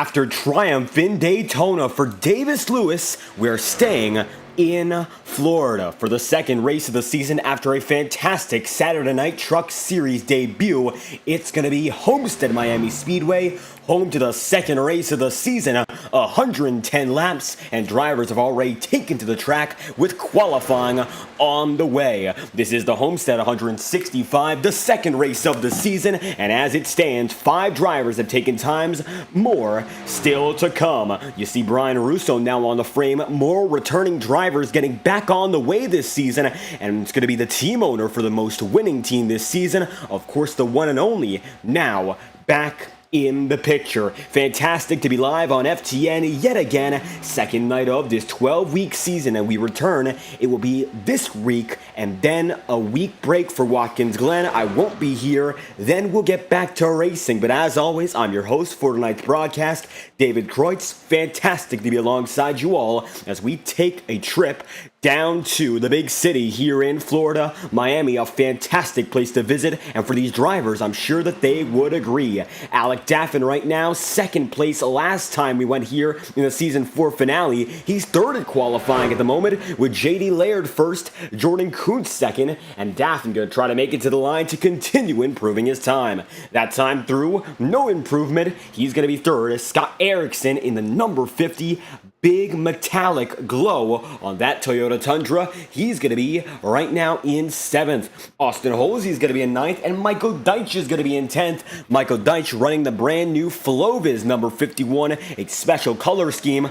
After triumph in Daytona for Davis Lewis, we're staying in Florida for the second race of the season after a fantastic Saturday Night Truck Series debut. It's going to be Homestead-Miami Speedway, home to the second race of the season, 110 laps, and drivers have already taken to the track with qualifying on the way. This is the Homestead 165, the second race of the season, and as it stands, 5 drivers have taken times, more still to come. You see Brian Russo now on the frame, more returning drivers getting back on the way this season, and it's going to be the team owner for the most winning team this season, of course the one and only, now back in the picture. Fantastic to be live on FTN yet again, second night of this 12-week season, and we return. It will be this week and then a week break for Watkins Glen. I won't be here, then we'll get back to racing, but as always, I'm your host for tonight's broadcast, David Kreutz. Fantastic to be alongside you all as we take a trip down to the big city here in Florida. Miami, a fantastic place to visit, and for these drivers, I'm sure that they would agree. Alec Daffin right now, second place last time we went here in the Season 4 finale. He's third at qualifying at the moment, with J.D. Laird first, Jordan Kuntz second, and Daffin going to try to make it to the line to continue improving his time. That time through, no improvement. He's going to be third. Scott Erickson in the number 50, big metallic glow on that Toyota Tundra. He's going to be right now in 7th. Austin Holsey is going to be in 9th, and Michael Deitch is going to be in 10th. Michael Deitch running the brand new Floviz number 51, a special color scheme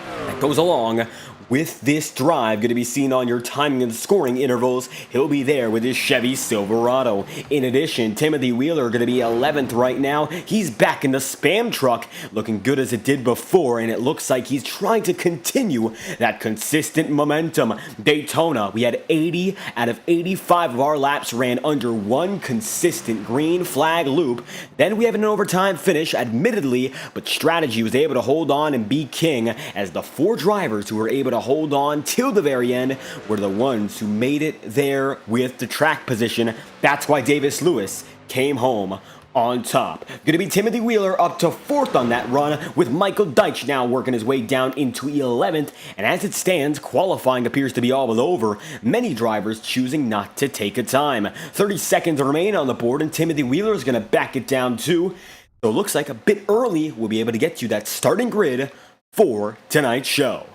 that goes along with this drive, going to be seen on your timing and scoring intervals. He'll be there with his Chevy Silverado. In addition, Timothy Wheeler going to be 11th right now. He's back in the Spam truck, looking good as it did before, and it looks like he's trying to continue that consistent momentum. Daytona, we had 80 out of 85 of our laps ran under one consistent green flag loop. Then we have an overtime finish, admittedly, but strategy was able to hold on and be king, as the 4 drivers who were able to hold on till the very end were the ones who made it there with the track position. That's why Davis Lewis came home on top. Going to be Timothy Wheeler up to 4th on that run, with Michael Deitch now working his way down into 11th, and as it stands, qualifying appears to be all but over, many drivers choosing not to take a time. 30 seconds remain on the board, and Timothy Wheeler is going to back it down too, so it looks like a bit early we'll be able to get you that starting grid for tonight's show.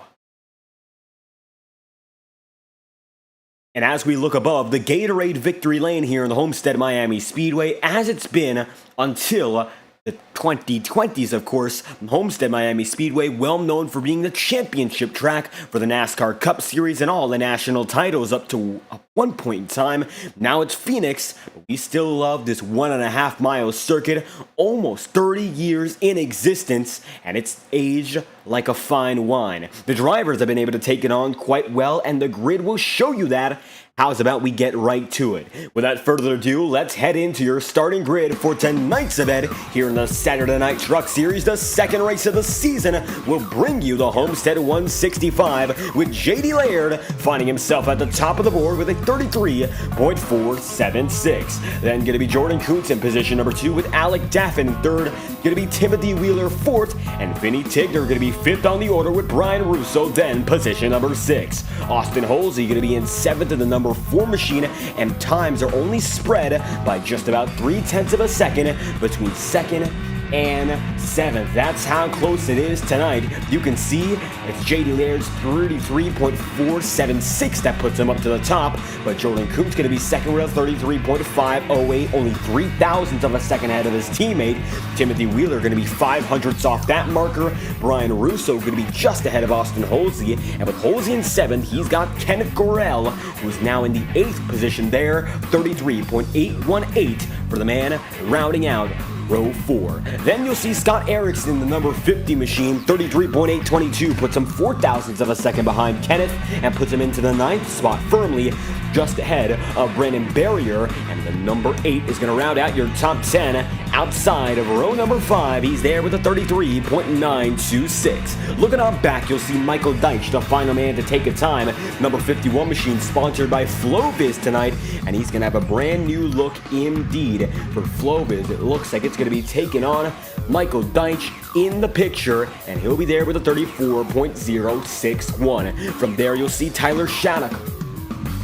And as we look above the Gatorade victory lane here in the Homestead-Miami Speedway, as it's been until the 2020s, of course, Homestead-Miami Speedway, well known for being the championship track for the NASCAR Cup Series and all the national titles up to one point in time. Now it's Phoenix, but we still love this 1.5 mile circuit, almost 30 years in existence, and it's aged like a fine wine. The drivers have been able to take it on quite well, and the grid will show you that. How's about we get right to it? Without further ado, let's head into your starting grid for tonight's event here in the Saturday Night Truck Series. The second race of the season will bring you the Homestead 165, with J.D. Laird finding himself at the top of the board with a 33.476. Then going to be Jordan Kuntz in position number 2, with Alec Daffin in 3rd. Going to be Timothy Wheeler 4th, and Vinny Tigner going to be 5th on the order, with Brian Russo then position number 6. Austin Holsey going to be in 7th in the number 4 machine, and times are only spread by just about 0.3 of a second between 2nd and 7th. That's how close it is tonight. You can see it's J.D. Laird's 33.476 that puts him up to the top, but Jordan Kuntz going to be second with a 33.508, only 0.3 of a second ahead of his teammate. Timothy Wheeler going to be 500ths off that marker. Brian Russo going to be just ahead of Austin Holsey, and with Holsey in 7th, he's got Kenneth Gorell, who is now in the 8th position there, 33.818 for the man rounding out row 4. Then you'll see Scott Erickson in the number 50 machine, 33.822, puts him 0.004 of a second behind Kenneth and puts him into the 9th spot firmly, just ahead of Brandon Barrier, and the number 8 is going to round out your top 10 outside of row number 5. He's there with a 33.926. Looking on back, you'll see Michael Deitch, the final man to take a time. Number 51 machine sponsored by Floviz tonight, and he's going to have a brand new look indeed for Floviz. It looks like it's going to be taking on Michael Deitch in the picture, and he'll be there with a 34.061. From there, you'll see Tyler Shattuck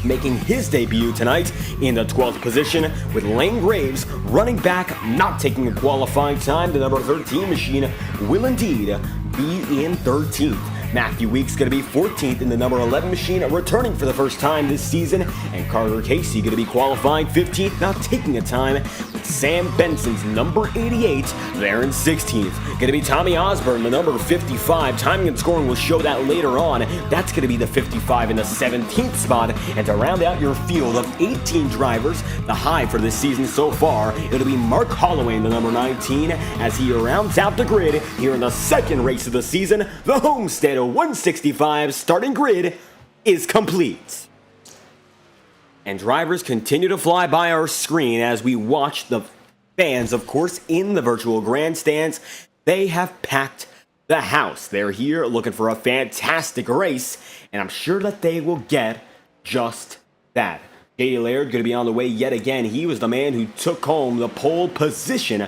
making his debut tonight in the 12th position, with Lane Graves running back, not taking a qualifying time. The number 13 machine will indeed be in 13th. Matthew Weeks going to be 14th in the number 11 machine, returning for the first time this season, and Carter Casey going to be qualifying 15th, not taking a time, with Sam Benson's number 88 there in 16th. Going to be Tommy Osborne, the number 55. Timing and scoring will show that later on. That's going to be the 55 in the 17th spot, and to round out your field of 18 drivers, the high for this season so far, it'll be Mark Holloway in the number 19 as he rounds out the grid here in the second race of the season. The Homestead 165 starting grid is complete. And drivers continue to fly by our screen as we watch the fans, of course, in the virtual grandstands. They have packed the house. They're here looking for a fantastic race, and I'm sure that they will get just that. J.D. Laird going to be on the way yet again. He was the man who took home the pole position.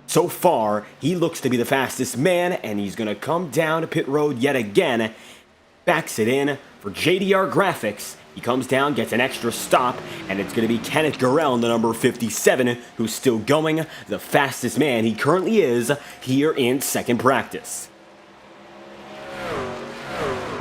So far, he looks to be the fastest man, and he's going to come down to pit road yet again. Backs it in for JDR Graphics. He comes down, gets an extra stop, and it's going to be Kenneth Gurrell in the number 57, who's still going, the fastest man he currently is here in second practice.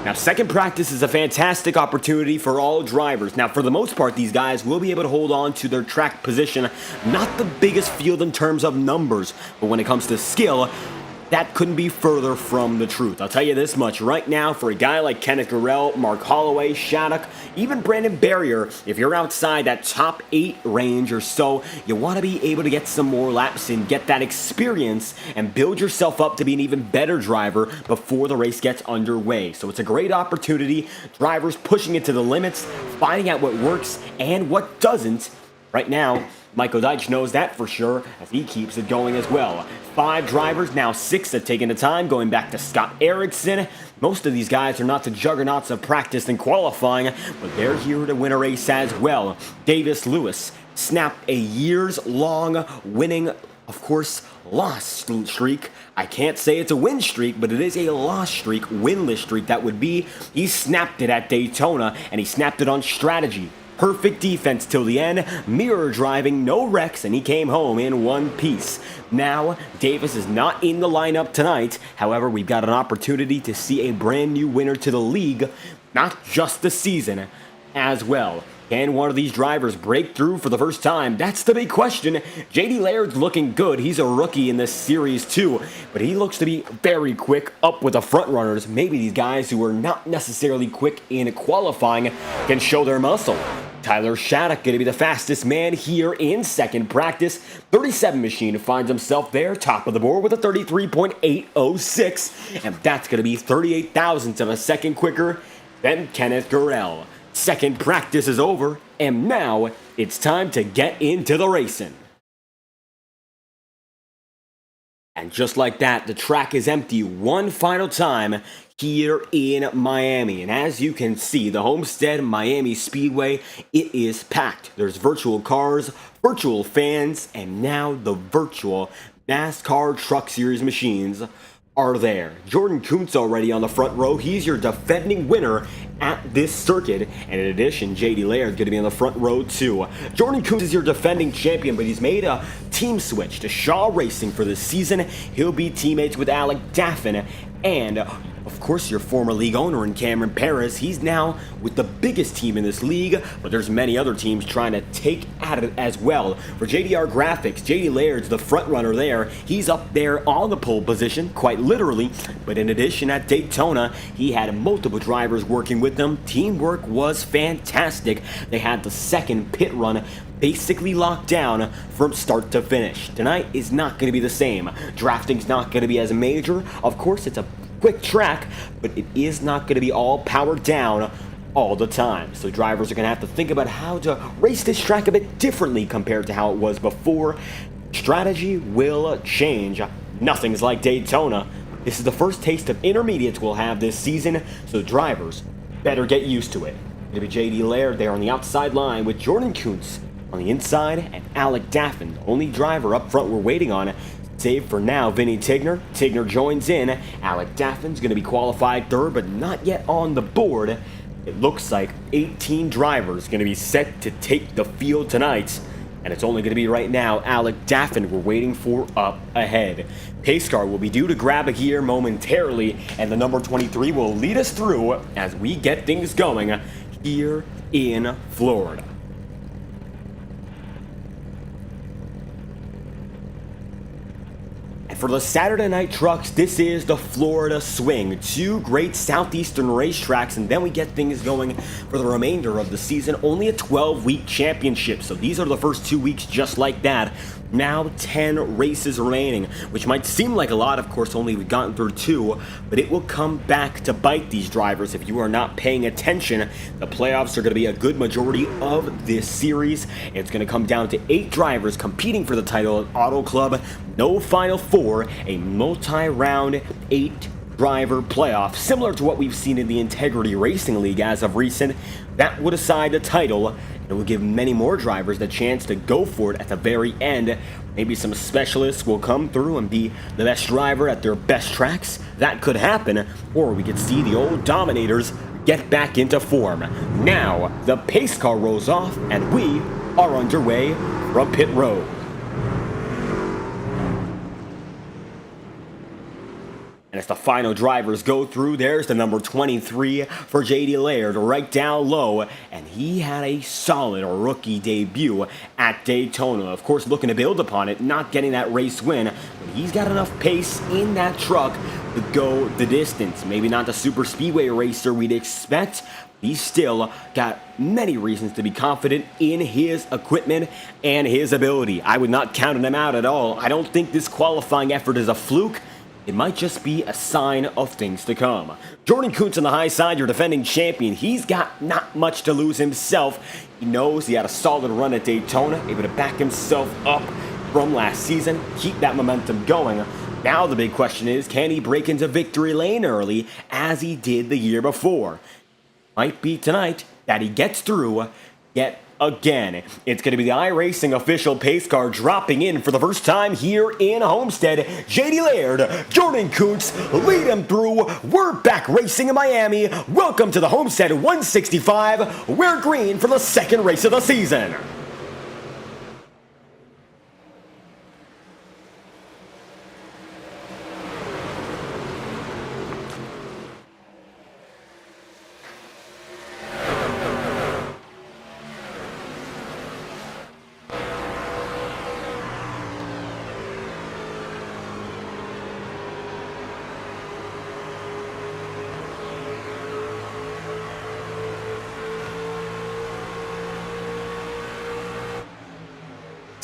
Now, second practice is a fantastic opportunity for all drivers. Now, for the most part, these guys will be able to hold on to their track position. Not the biggest field in terms of numbers, but when it comes to skill, that couldn't be further from the truth. I'll tell you this much right now, for a guy like Kenneth Gurrell, Mark Holloway, Shattuck, even Brandon Barrier, if you're outside that top 8 range or so, you want to be able to get some more laps in, get that experience, and build yourself up to be an even better driver before the race gets underway. So it's a great opportunity. Drivers pushing it to the limits, finding out what works and what doesn't. Right now, Michael Deitch knows that for sure, as he keeps it going as well. 5 drivers, now 6 have taken the time, going back to Scott Erickson. Most of these guys are not the juggernauts of practice and qualifying, but they're here to win a race as well. Davis Lewis snapped a years-long winning, of course, loss streak. I can't say it's a win streak, but it is a loss streak, winless streak that would be. He snapped it at Daytona, and he snapped it on strategy. Perfect defense till the end, mirror driving, no wrecks, and he came home in one piece. Now, Davis is not in the lineup tonight. However, we've got an opportunity to see a brand new winner to the league, not just the season, as well. Can one of these drivers break through for the first time? That's the big question. J.D. Laird's looking good. He's a rookie in this series too, but he looks to be very quick up with the front runners. Maybe these guys who are not necessarily quick in qualifying can show their muscle. Tyler Shattuck going to be the fastest man here in second practice. 37 machine finds himself there, top of the board with a 33.806, and that's going to be 38 thousandths of a second quicker than Kenneth Gurrell. Second practice is over, and now it's time to get into the racing. And just like that, the track is empty one final time here in Miami. And as you can see, the Homestead-Miami Speedway, it is packed. There's virtual cars, virtual fans, and now the virtual NASCAR Truck Series machines are there. Jordan Kuntz already on the front row. He's your defending winner at this circuit. And in addition, J.D. Laird going to be on the front row too. Jordan Kuntz is your defending champion, but he's made a team switch to Shaw Racing for this season. He'll be teammates with Alec Daffin and, of course, your former league owner in Cameron Paris. He's now with the biggest team in this league, but there's many other teams trying to take at it as well. For JDR Graphics, J.D. Laird's the front runner there. He's up there on the pole position, quite literally, but in addition at Daytona, he had multiple drivers working with them. Teamwork was fantastic. They had the second pit run basically locked down from start to finish. Tonight is not going to be the same. Drafting's not going to be as major. Of course, it's a quick track, but it is not going to be all powered down all the time. So drivers are going to have to think about how to race this track a bit differently compared to how it was before. Strategy will change. Nothing's like Daytona. This is the first taste of intermediates we'll have this season, so drivers better get used to it. It'll be J.D. Laird there on the outside line with Jordan Kuntz on the inside and Alec Daffin, the only driver up front we're waiting on, save for now Vinny Tigner. Tigner joins in. Alec Daffin's going to be qualified third, but not yet on the board. It looks like 18 drivers going to be set to take the field tonight. And it's only going to be right now Alec Daffin we're waiting for up ahead. Pace car will be due to grab a gear momentarily, and the number 23 will lead us through as we get things going here in Florida. For the Saturday night trucks, this is the Florida Swing. Two great southeastern racetracks, and then we get things going for the remainder of the season. Only a 12-week championship, so these are the first 2 weeks just like that. Now 10 races remaining, which might seem like a lot. Of course, only we've gotten through 2, but it will come back to bite these drivers if you are not paying attention. The playoffs are going to be a good majority of this series. It's going to come down to 8 drivers competing for the title at Auto Club. No Final Four, a multi-round 8-driver playoff, similar to what we've seen in the Integrity Racing League as of recent. That will decide the title, and will give many more drivers the chance to go for it at the very end. Maybe some specialists will come through and be the best driver at their best tracks. That could happen, or we could see the old dominators get back into form. Now, the pace car rolls off, and we are underway from pit road. And as the final drivers go through, there's the number 23 for J.D. Laird right down low. And he had a solid rookie debut at Daytona. Of course, looking to build upon it, not getting that race win. But he's got enough pace in that truck to go the distance. Maybe not the SuperSpeedway racer we'd expect. He's still got many reasons to be confident in his equipment and his ability. I would not count him out at all. I don't think this qualifying effort is a fluke. It might just be a sign of things to come. Jordan Kuntz on the high side, your defending champion. He's got not much to lose himself. He knows he had a solid run at Daytona, able to back himself up from last season, keep that momentum going. Now the big question is, can he break into victory lane early as he did the year before? Might be tonight that he gets through yet again. It's going to be the iRacing official pace car dropping in for the first time here in Homestead. J.D. Laird, Jordan Kuntz, lead him through. We're back racing in Miami. Welcome to the Homestead 165. We're green for the second race of the season.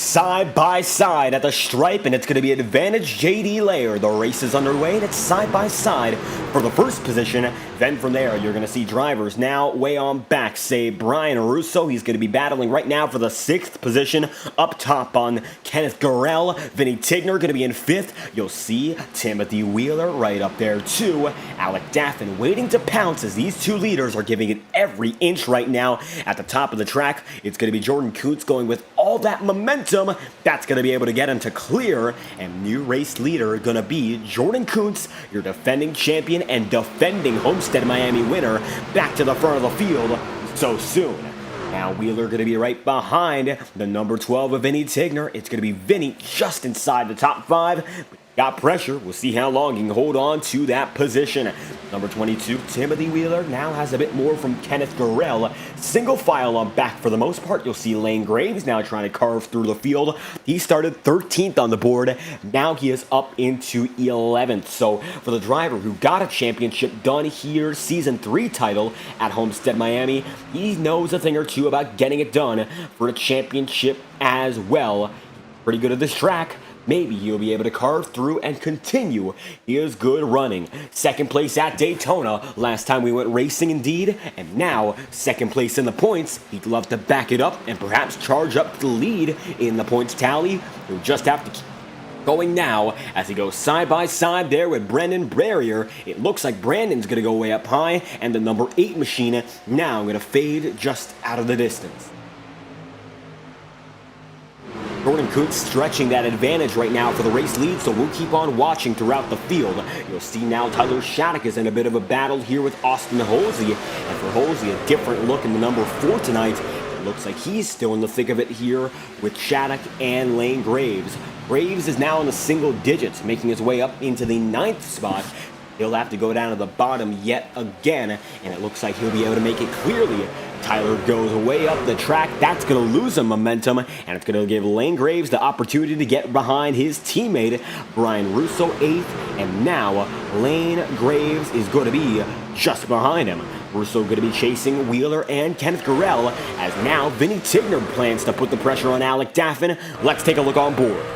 Side by side at the stripe, and it's going to be advantage J.D. Laird. The race is underway, and it's side by side for the first position. Then from there, you're going to see drivers now way on back. Say Brian Russo, he's going to be battling right now for the 6th position. Up top on Kenneth Gurrell. Vinny Tigner going to be in 5th. You'll see Timothy Wheeler right up there too. Alec Daffin waiting to pounce as these two leaders are giving it every inch right now at the top of the track. It's going to be Jordan Kuntz going with all that momentum. That's going to be able to get him to clear, and new race leader going to be Jordan Kuntz, your defending champion and defending Homestead-Miami winner, back to the front of the field so soon. Now Wheeler going to be right behind the number 12 of Vinny Tigner. It's going to be Vinny just inside the top 5. Got pressure. We'll see how long he can hold on to that position. Number 22, Timothy Wheeler, now has a bit more from Kenneth Gurrell. Single file on back for the most part. You'll see Lane Graves now trying to carve through the field. He started 13th on the board. Now he is up into 11th. So for the driver who got a championship done here, Season 3 title at Homestead-Miami, he knows a thing or two about getting it done for a championship as well. Pretty good at this track. Maybe he'll be able to carve through and continue his good running. Second place at Daytona. Last time we went racing indeed. And now, second place in the points. He'd love to back it up and perhaps charge up the lead in the points tally. He'll just have to keep going now as he goes side by side there with Brendan Brarier. It looks like Brandon's going to go way up high. And the number 8 machine now going to fade just out of the distance. Jordan Kuntz stretching that advantage right now for the race lead, so we'll keep on watching throughout the field. You'll see now Tyler Shattuck is in a bit of a battle here with Austin Holsey, and for Holsey, a different look in the number 4 tonight. It looks like he's still in the thick of it here with Shattuck and Lane Graves. Graves is now in the single digits, making his way up into the 9th spot. He'll have to go down to the bottom yet again, and it looks like he'll be able to make it clearly. Tyler goes way up the track. That's going to lose some momentum, and it's going to give Lane Graves the opportunity to get behind his teammate, Brian Russo, 8th, and now Lane Graves is going to be just behind him. Russo going to be chasing Wheeler and Kenneth Gurrell, as now Vinny Tigner plans to put the pressure on Alec Daffin. Let's take a look on board.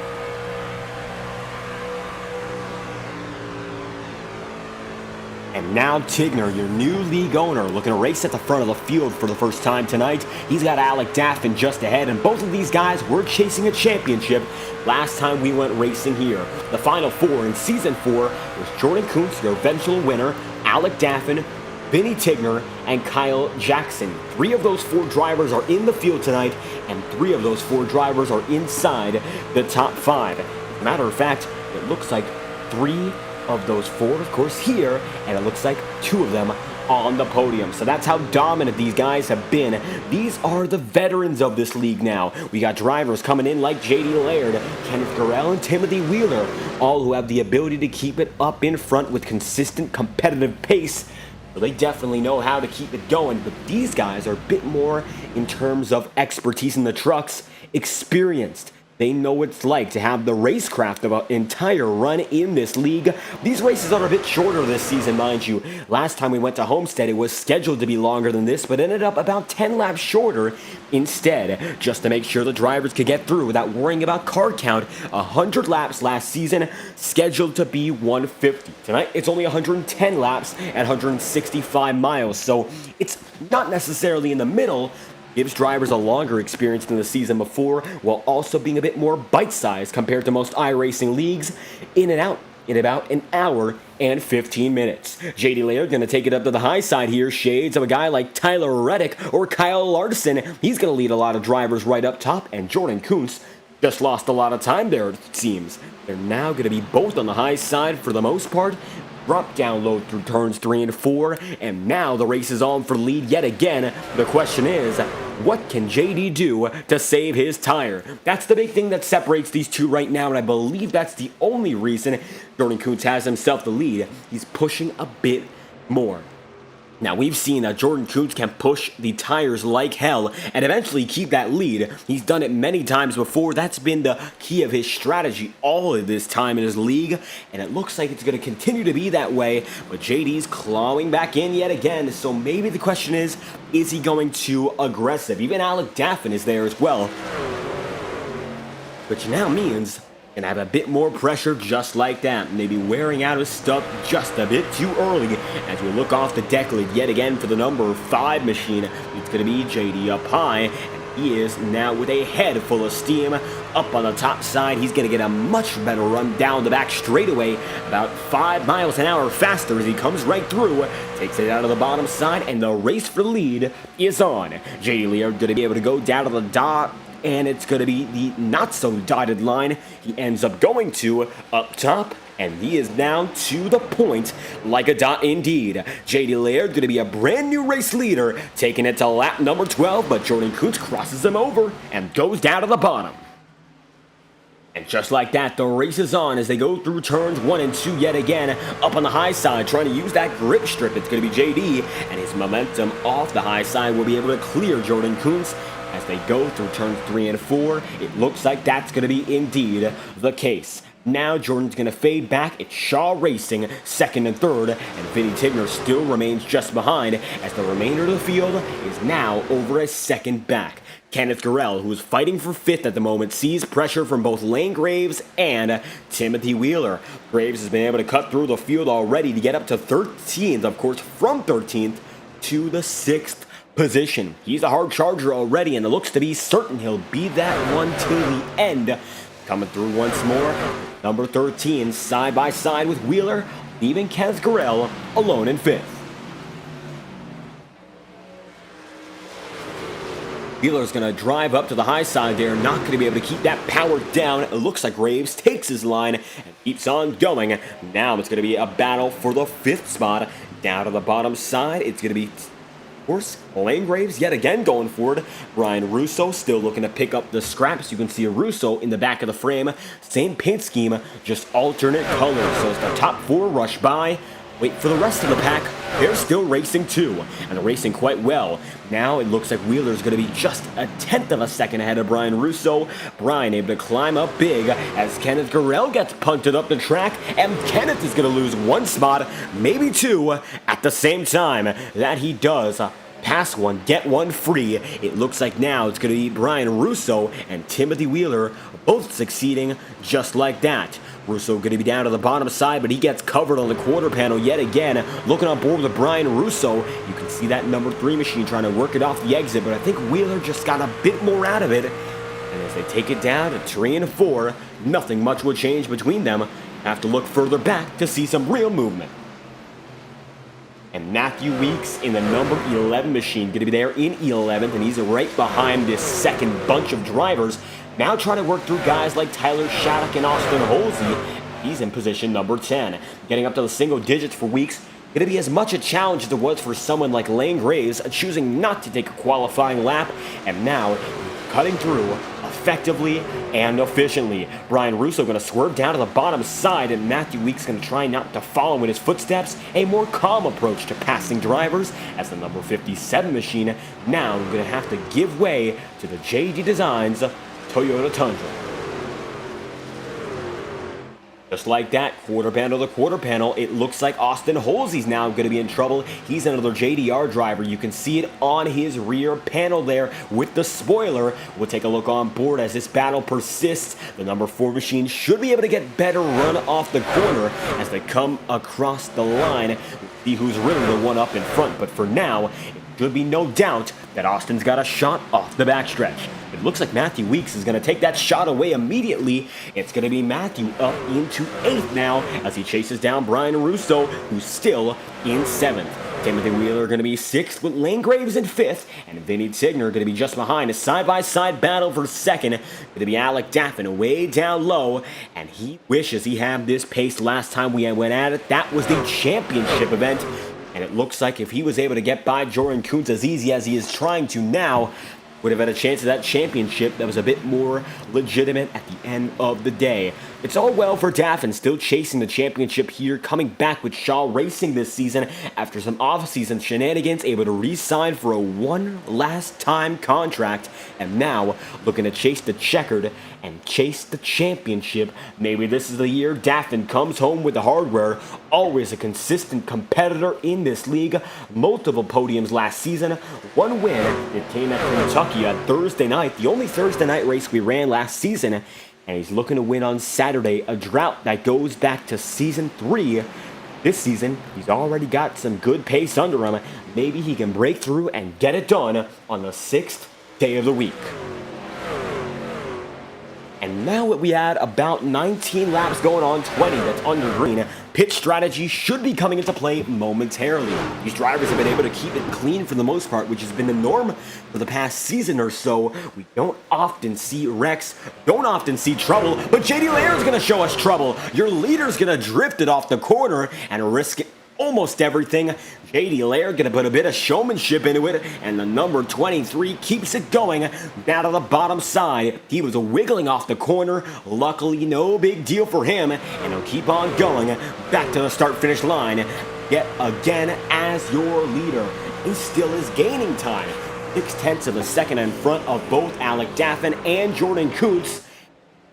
And now Tigner, your new league owner, looking to race at the front of the field for the first time tonight. He's got Alec Daffin just ahead, and both of these guys were chasing a championship last time we went racing here. The final 4 in Season 4 was Jordan Kuntz, your eventual winner, Alec Daffin, Vinny Tigner, and Kyle Jackson. 3 of those 4 drivers are in the field tonight, and 3 of those 4 drivers are inside the top 5. As a matter of fact, it looks like 3 of those 4, of course, here, and it looks like 2 of them on the podium. So that's how dominant these guys have been. These are the veterans of this league now. We got drivers coming in like J.D. Laird, Kenneth Gurrell, and Timothy Wheeler, all who have the ability to keep it up in front with consistent competitive pace. So they definitely know how to keep it going, but these guys are a bit more in terms of expertise in the trucks, experienced. They know what it's like to have the racecraft of an entire run in this league. These races are a bit shorter this season, mind you. Last time we went to Homestead, it was scheduled to be longer than this, but ended up about 10 laps shorter instead, just to make sure the drivers could get through without worrying about car count. 100 laps last season, scheduled to be 150. Tonight, it's only 110 laps at 165 miles, so it's not necessarily in the middle. Gives drivers a longer experience than the season before, while also being a bit more bite-sized compared to most iRacing leagues, in and out in about an hour and 15 minutes. J.D. Laird going to take it up to the high side here, shades of a guy like Tyler Reddick or Kyle Larson. He's going to lead a lot of drivers right up top, and Jordan Kuntz just lost a lot of time there, it seems. They're now going to be both on the high side for the most part. Drop down low through turns 3 and 4, and now the race is on for the lead yet again. The question is, what can JD do to save his tire? That's the big thing that separates these two right now, and I believe that's the only reason Jordan Kuntz has himself the lead. He's pushing a bit more. Now, we've seen that Jordan Kuntz can push the tires like hell and eventually keep that lead. He's done it many times before. That's been the key of his strategy all of this time in his league, and it looks like it's going to continue to be that way, but JD's clawing back in yet again, so maybe the question is he going too aggressive? Even Alec Daffin is there as well, which now means and have a bit more pressure just like that. Maybe wearing out his stuff just a bit too early as we look off the deck lid yet again for the number 5 machine. It's going to be JD up high, and he is now with a head full of steam up on the top side. He's going to get a much better run down the back straightaway, about 5 miles an hour faster as he comes right through, takes it out of the bottom side, and the race for the lead is on. JD Laird going to be able to go down to the dot, and it's going to be the not-so-dotted line he ends up going to up top, and he is now to the point like a dot indeed. J.D. Laird going to be a brand new race leader, taking it to lap number 12, but Jordan Kuntz crosses him over and goes down to the bottom. And just like that, the race is on as they go through turns 1 and 2 yet again. Up on the high side, trying to use that grip strip. It's going to be JD, and his momentum off the high side will be able to clear Jordan Kuntz. As they go through turns 3 and 4, it looks like that's going to be indeed the case. Now Jordan's going to fade back. It's Shaw Racing, 2nd and 3rd, and Vinny Tigner still remains just behind as the remainder of the field is now over a second back. Kenneth Gurrell, who is fighting for 5th at the moment, sees pressure from both Lane Graves and Timothy Wheeler. Graves has been able to cut through the field already to get up to 13th, of course, from 13th to the 6th position. He's a hard charger already, and it looks to be certain he'll be that one till the end. Coming through once more, number 13, side by side with Wheeler, leaving Kenneth Gurrell alone in 5th. Wheeler's going to drive up to the high side there, not going to be able to keep that power down. It looks like Graves takes his line and keeps on going. Now it's going to be a battle for the 5th spot. Down to the bottom side, it's going to be, of course, Lane Graves yet again going forward. Brian Russo still looking to pick up the scraps. You can see a Russo in the back of the frame. Same paint scheme, just alternate colors. So it's the top 4 rush by. Wait for the rest of the pack. They're still racing too, and they're racing quite well. Now it looks like Wheeler's going to be just a 1/10 of a second ahead of Brian Russo. Brian able to climb up big as Kenneth Gurrell gets punted up the track, and Kenneth is going to lose 1 spot, maybe 2, at the same time. That he does. Pass 1, get 1 free. It looks like now it's going to be Brian Russo and Timothy Wheeler both succeeding just like that. Russo going to be down to the bottom side, but he gets covered on the quarter panel yet again. Looking on board with Brian Russo, you can see that number 3 machine trying to work it off the exit, but I think Wheeler just got a bit more out of it. And as they take it down to 3 and 4, nothing much will change between them. Have to look further back to see some real movement. And Matthew Weeks in the number 11 machine, going to be there in 11th, and he's right behind this second bunch of drivers. Now trying to work through guys like Tyler Shattuck and Austin Holsey. He's in position number 10. Getting up to the single digits for Weeks, going to be as much a challenge as it was for someone like Lane Graves, choosing not to take a qualifying lap, and now cutting through effectively and efficiently. Brian Russo going to swerve down to the bottom side, and Matthew Weeks going to try not to follow in his footsteps. A more calm approach to passing drivers as the number 57 machine now going to have to give way to the JD Designs Toyota Tundra. Just like that, quarter panel to quarter panel, it looks like Austin Holsey's now going to be in trouble. He's another JDR driver. You can see it on his rear panel there with the spoiler. We'll take a look on board as this battle persists. The number 4 machine should be able to get better run off the corner as they come across the line. We'll see who's really the one up in front, but for now, it should be no doubt that Austin's got a shot off the backstretch. It looks like Matthew Weeks is going to take that shot away immediately. It's going to be Matthew up into 8th now as he chases down Brian Russo, who's still in 7th. Timothy Wheeler going to be 6th with Lane Graves in 5th, and Vinny Tigner going to be just behind. A side-by-side battle for 2nd. Going to be Alec Daffin way down low, and he wishes he had this pace last time we went at it. That was the championship event, and it looks like if he was able to get by Jordan Kuntz as easy as he is trying to now, would have had a chance at that championship that was a bit more legitimate at the end of the day. It's all well for Daffin, still chasing the championship here, coming back with Shaw Racing this season after some off-season shenanigans, able to re-sign for a one last time contract, and now looking to chase the checkered and chase the championship. Maybe this is the year Daffin comes home with the hardware. Always a consistent competitor in this league. Multiple podiums last season. One win, it came at Kentucky on Thursday night, the only Thursday night race we ran last season. And he's looking to win on Saturday, a drought that goes back to Season 3. This season, he's already got some good pace under him. Maybe he can break through and get it done on the 6th day of the week. And now we had about 19 laps going on 20, that's under green. Pit strategy should be coming into play momentarily. These drivers have been able to keep it clean for the most part, which has been the norm for the past season or so. We don't often see wrecks, don't often see trouble, but JD Lair's going to show us trouble. Your leader's going to drift it off the corner and risk it. Almost everything. JD Lair gonna put a bit of showmanship into it, and the number 23 keeps it going down to the bottom side. He was wiggling off the corner. Luckily, no big deal for him, and he'll keep on going back to the start-finish line yet again as your leader. He still is gaining time. 0.6 of a second in front of both Alec Daffin and Jordan Kuntz.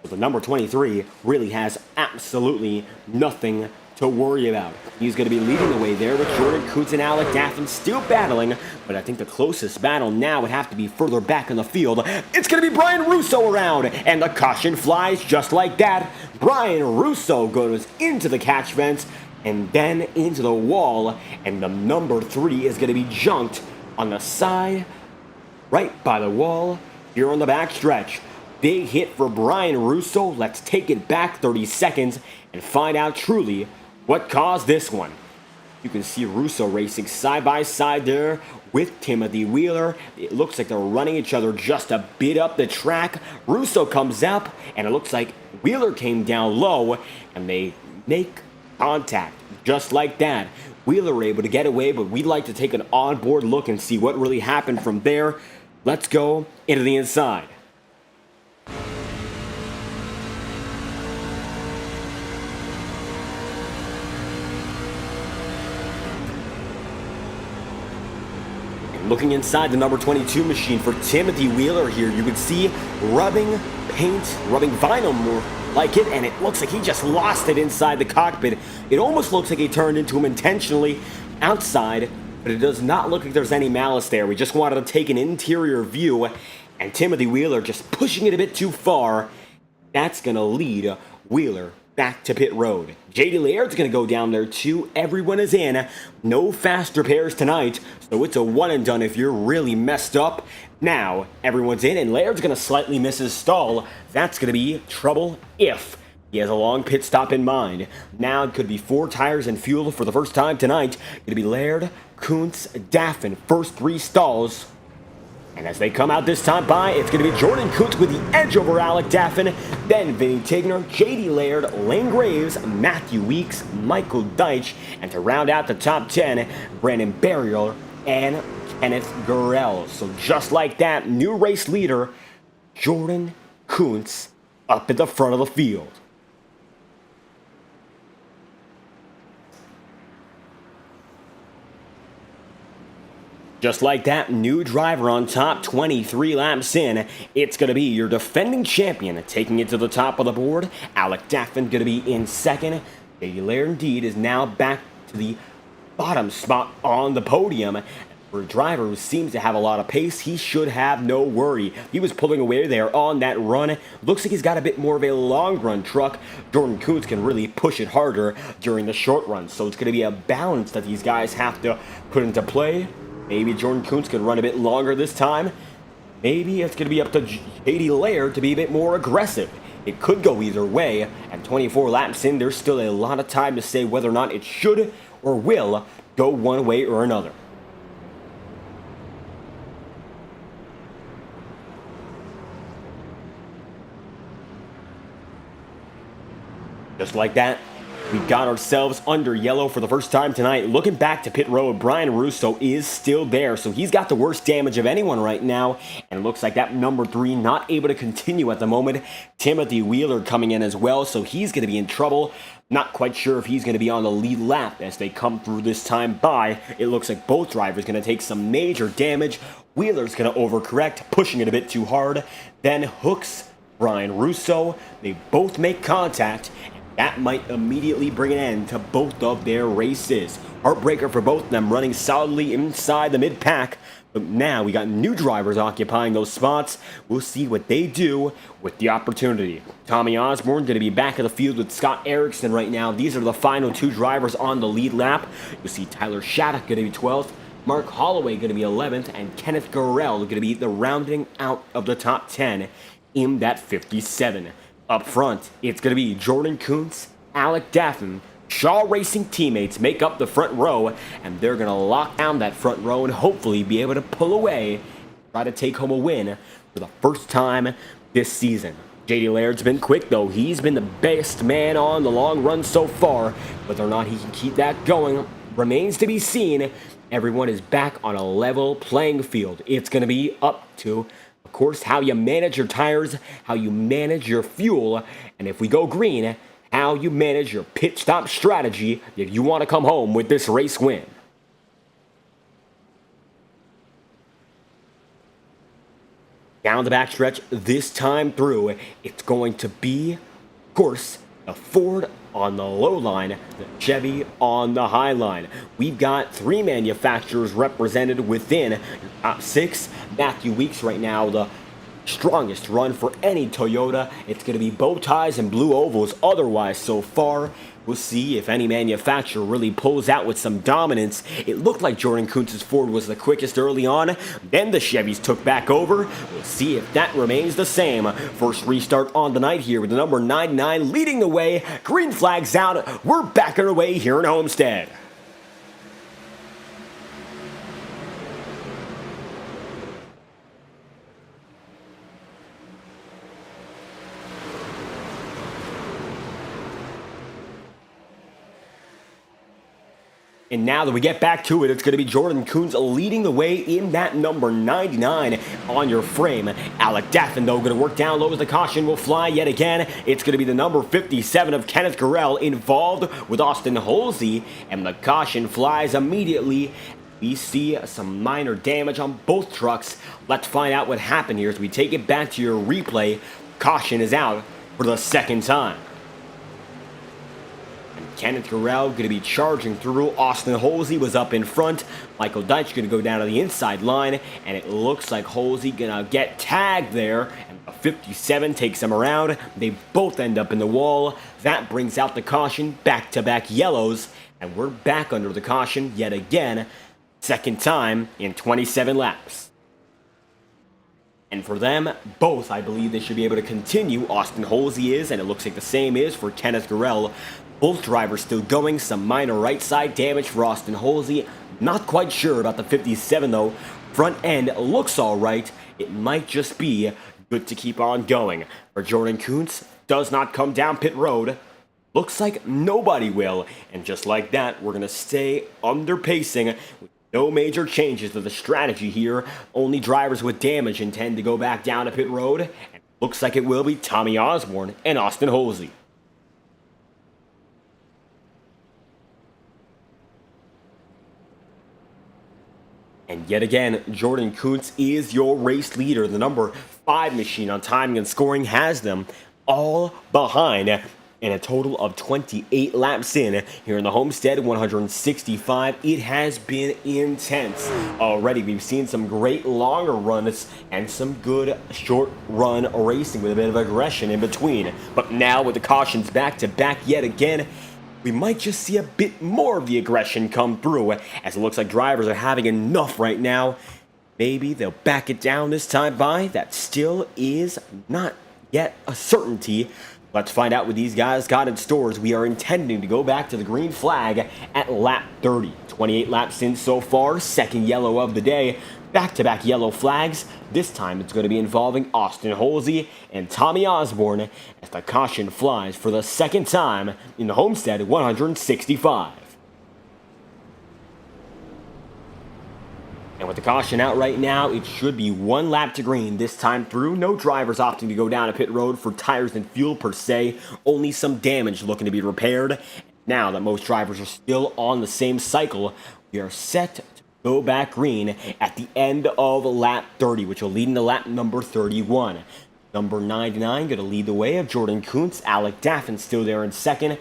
But the number 23 really has absolutely nothing to worry about. He's going to be leading the way there with Jordan Kuntz and Alec Daffin still battling, but I think the closest battle now would have to be further back in the field. It's going to be Brian Russo around, and the caution flies just like that. Brian Russo goes into the catch fence and then into the wall, and the number 3 is going to be junked on the side right by the wall here on the back stretch. Big hit for Brian Russo. Let's take it back 30 seconds and find out truly what caused this one. You can see Russo racing side by side there with Timothy Wheeler. It looks like they're running each other just a bit up the track. Russo comes up, and it looks like Wheeler came down low, and they make contact just like that. Wheeler able to get away, but we'd like to take an onboard look and see what really happened from there. Let's go into the inside. Looking inside the number 22 machine for Timothy Wheeler here, you can see rubbing paint, rubbing vinyl more like it, and it looks like he just lost it inside the cockpit. It almost looks like he turned into him intentionally outside, but it does not look like there's any malice there. We just wanted to take an interior view, and Timothy Wheeler just pushing it a bit too far. That's going to lead Wheeler back to pit road. JD Laird's going to go down there too. Everyone is in. No fast repairs tonight, so it's a one and done if you're really messed up. Now, everyone's in, and Laird's going to slightly miss his stall. That's going to be trouble if he has a long pit stop in mind. Now it could be 4 tires and fuel for the first time tonight. Going to be Laird, Kuntz, Daffin, first 3 stalls. And as they come out this time by, it's going to be Jordan Kuntz with the edge over Alec Daffin, then Vinny Tigner, JD Laird, Lane Graves, Matthew Weeks, Michael Deitch, and to round out the top 10, Brandon Barrier and Kenneth Gurrell. So just like that, new race leader, Jordan Kuntz, up at the front of the field. Just like that, new driver on top, 23 laps in. It's going to be your defending champion taking it to the top of the board. Alec Daffin going to be in second. JD Laird indeed is now back to the bottom spot on the podium. For a driver who seems to have a lot of pace, he should have no worry. He was pulling away there on that run. Looks like he's got a bit more of a long run truck. Jordan Kuntz can really push it harder during the short run. So it's going to be a balance that these guys have to put into play. Maybe Jordan Kuntz could run a bit longer this time. Maybe it's going to be up to JD Laird to be a bit more aggressive. It could go either way, and 24 laps in, there's still a lot of time to say whether or not it should or will go one way or another. Just like that, we got ourselves under yellow for the first time tonight. Looking back to pit road, Brian Russo is still there, so he's got the worst damage of anyone right now, and it looks like that number 3 not able to continue at the moment. Timothy Wheeler coming in as well, so he's going to be in trouble. Not quite sure if he's going to be on the lead lap as they come through this time by. It looks like both drivers going to take some major damage. Wheeler's going to overcorrect, pushing it a bit too hard. Then hooks Brian Russo. They both make contact. That might immediately bring an end to both of their races. Heartbreaker for both of them, running solidly inside the mid-pack. But now we got new drivers occupying those spots. We'll see what they do with the opportunity. Tommy Osborne going to be back in the field with Scott Erickson right now. These are the final 2 drivers on the lead lap. You'll see Tyler Shattuck going to be 12th. Mark Holloway going to be 11th. And Kenneth Gurrell going to be the rounding out of the top 10 in that 57. Up front, it's going to be Jordan Kuntz, Alec Daffin. Shaw Racing teammates make up the front row, and they're going to lock down that front row and hopefully be able to pull away, try to take home a win for the first time this season. JD Laird's been quick, though. He's been the best man on the long run so far. Whether or not he can keep that going remains to be seen. Everyone is back on a level playing field. It's going to be up to, of course, how you manage your tires, how you manage your fuel, and if we go green, how you manage your pit stop strategy if you want to come home with this race win. Down the backstretch, this time through, it's going to be, of course, the Ford on the low line, the Chevy on the high line. We've got 3 manufacturers represented within your top 6. Matthew Weeks right now, the strongest run for any Toyota. It's going to be bow ties and blue ovals otherwise so far. We'll see if any manufacturer really pulls out with some dominance. It looked like Jordan Kuntz's Ford was the quickest early on. Then the Chevys took back over. We'll see if that remains the same. First restart on the night here with the number 99 leading the way. Green flags out. We're back on our way here in Homestead. And now that we get back to it, it's going to be Jordan Coons leading the way in that number 99 on your frame. Alec Daffin, though, going to work down low as the caution will fly yet again. It's going to be the number 57 of Kenneth Gurrell involved with Austin Holsey, and the caution flies immediately. We see some minor damage on both trucks. Let's find out what happened here as we take it back to your replay. Caution is out for the second time. Kenneth Gurrell going to be charging through. Austin Holsey was up in front. Michael Deitch going to go down to the inside line, and it looks like Holsey going to get tagged there, and the 57 takes him around. They both end up in the wall. That brings out the caution, back-to-back yellows, and we're back under the caution yet again, second time in 27 laps. And for them, both, I believe they should be able to continue. Austin Holsey is, and it looks like the same is for Kenneth Gurrell. Both drivers still going. Some minor right side damage for Austin Holsey. Not quite sure about the 57 though. Front end looks alright. It might just be good to keep on going. For Jordan Coons, does not come down pit road. Looks like nobody will. And just like that, we're going to stay under pacing with no major changes to the strategy here. Only drivers with damage intend to go back down to pit road. And looks like it will be Tommy Osborne and Austin Holsey. And yet again, Jordan Coons is your race leader. The number 5 machine on timing and scoring has them all behind in a total of 28 laps in here in the Homestead 165. It has been intense already. We've seen some great longer runs and some good short run racing with a bit of aggression in between. But now with the cautions back to back yet again, we might just see a bit more of the aggression come through, as it looks like drivers are having enough right now. Maybe they'll back it down this time by. That still is not yet a certainty. Let's find out what these guys got in stores. We are intending to go back to the green flag at lap 30. 28 laps in so far, second yellow of the day. Back-to-back yellow flags. This time it's going to be involving Austin Holsey and Tommy Osborne as the caution flies for the second time in the Homestead 165. And with the caution out right now, it should be one lap to green this time through. No drivers opting to go down a pit road for tires and fuel per se. Only some damage looking to be repaired. Now that most drivers are still on the same cycle, we are set to go back green at the end of lap 30, which will lead into lap number 31. Number 99 going to lead the way of Jordan Coons. Alec Daffin still there in second.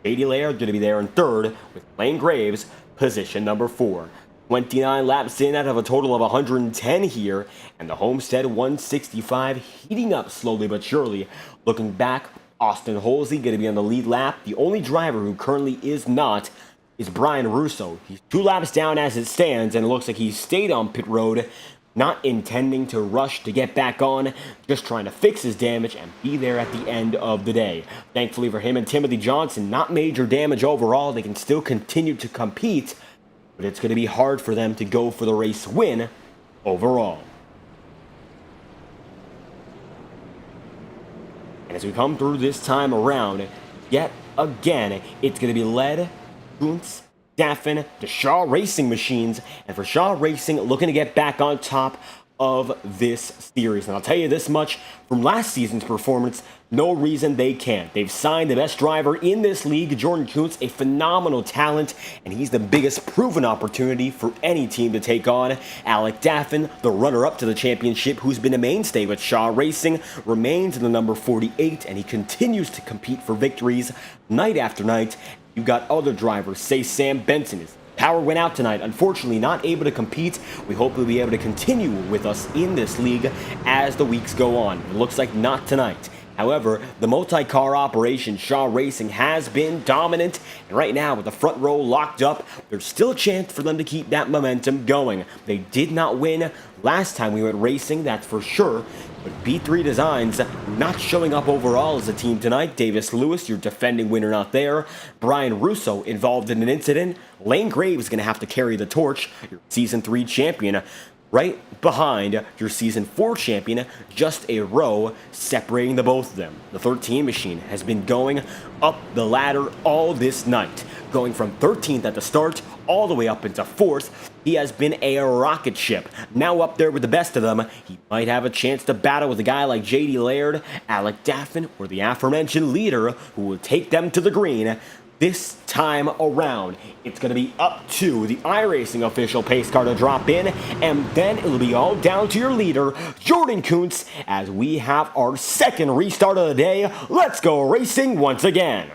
J.D. Laird going to be there in third, with Lane Graves position number 4. 29 laps in out of a total of 110 here, and the Homestead 165 heating up slowly but surely. Looking back, Austin Holsey going to be on the lead lap. The only driver who currently is not is Brian Russo. He's 2 laps down as it stands, and it looks like he stayed on pit road, not intending to rush to get back on, just trying to fix his damage and be there at the end of the day. Thankfully for him and Timothy Johnson, not major damage overall. They can still continue to compete, but it's going to be hard for them to go for the race win overall. And as we come through this time around, yet again, it's going to be led Kuntz, Daffin, the Shaw Racing machines, and for Shaw Racing looking to get back on top of this series. And I'll tell you this much, from last season's performance, no reason they can't. They've signed the best driver in this league, Jordan Kuntz, a phenomenal talent, and he's the biggest proven opportunity for any team to take on. Alec Daffin, the runner-up to the championship, who's been a mainstay with Shaw Racing, remains in the number 48, and he continues to compete for victories night after night. You've got other drivers, say Sam Benson is. Power went out tonight, unfortunately not able to compete. We hope he'll be able to continue with us in this league as the weeks go on. It looks like not tonight. However, the multi-car operation, Shaw Racing, has been dominant, and right now with the front row locked up, there's still a chance for them to keep that momentum going. They did not win last time we went racing, that's for sure, but B3 Designs not showing up overall as a team tonight. Davis Lewis, your defending winner, not there. Brian Russo involved in an incident. Lane Graves is going to have to carry the torch, your Season 3 champion. right behind your Season 4 champion, just a row separating the both of them. The 13 machine has been going up the ladder all this night, going from 13th at the start all the way up into 4th. He has been a rocket ship, now up there with the best of them. He might have a chance to battle with a guy like JD Laird, Alec Daffin, or the aforementioned leader who will take them to the green. This time around, it's going to be up to the iRacing official pace car to drop in, and then it'll be all down to your leader, Jordan Kuntz, as we have our second restart of the day. Let's go racing once again.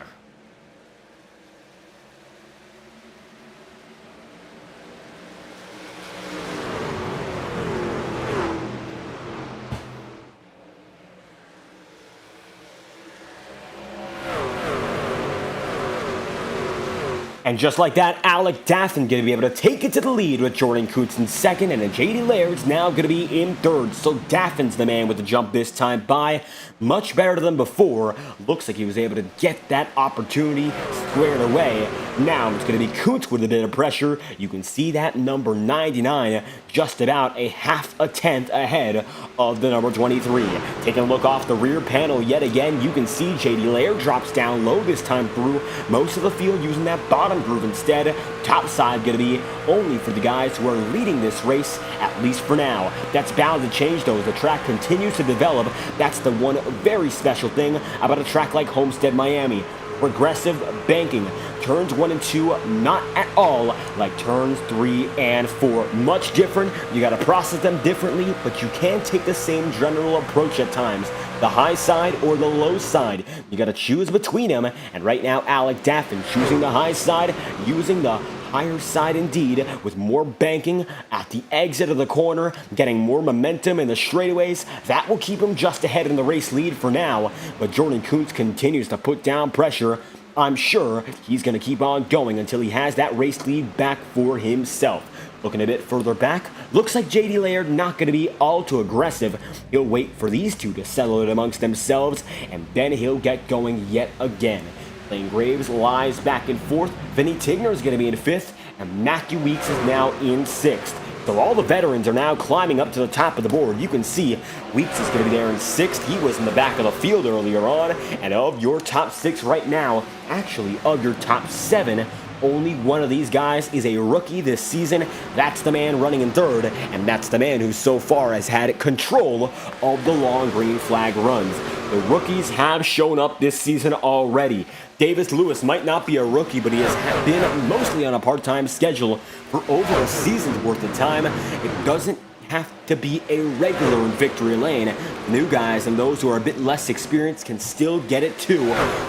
And just like that, Alec Daffin going to be able to take it to the lead with Jordan Kuntz in second, and then JD Laird's now going to be in third. So Daffin's the man with the jump this time by. Much better than before. Looks like he was able to get that opportunity squared away. Now it's going to be Kuntz with a bit of pressure. You can see that number 99 just about a half a tenth ahead of the number 23. Taking a look off the rear panel yet again, you can see JD Laird drops down low this time through. Most of the field using that bottom groove instead. Top side going to be only for the guys who are leading this race, at least for now. That's bound to change though as the track continues to develop. That's the one very special thing about a track like Homestead-Miami. Progressive banking. Turns 1 and 2, not at all like turns 3 and 4. Much different. You got to process them differently, but you can take the same general approach at times. The high side or the low side. You got to choose between them, and right now Alec Daffin choosing the high side, using the higher side indeed, with more banking at the exit of the corner, getting more momentum in the straightaways. That will keep him just ahead in the race lead for now, but Jordan Kuntz continues to put down pressure. I'm sure he's going to keep on going until he has that race lead back for himself. Looking a bit further back, looks like JD Laird not going to be all too aggressive. He'll wait for these two to settle it amongst themselves, and then he'll get going yet again. Lane Graves lies back in 4th, Vinny Tigner is going to be in 5th, and Matthew Weeks is now in 6th. So all the veterans are now climbing up to the top of the board. You can see Weeks is going to be there in 6th. He was in the back of the field earlier on. And of your top 6 right now, actually of your top 7, only one of these guys is a rookie this season. That's the man running in 3rd, and that's the man who so far has had control of the long green flag runs. The rookies have shown up this season already. Davis Lewis might not be a rookie, but he has been mostly on a part-time schedule for over a season's worth of time. It doesn't have to be a regular in victory lane. New guys and those who are a bit less experienced can still get it too.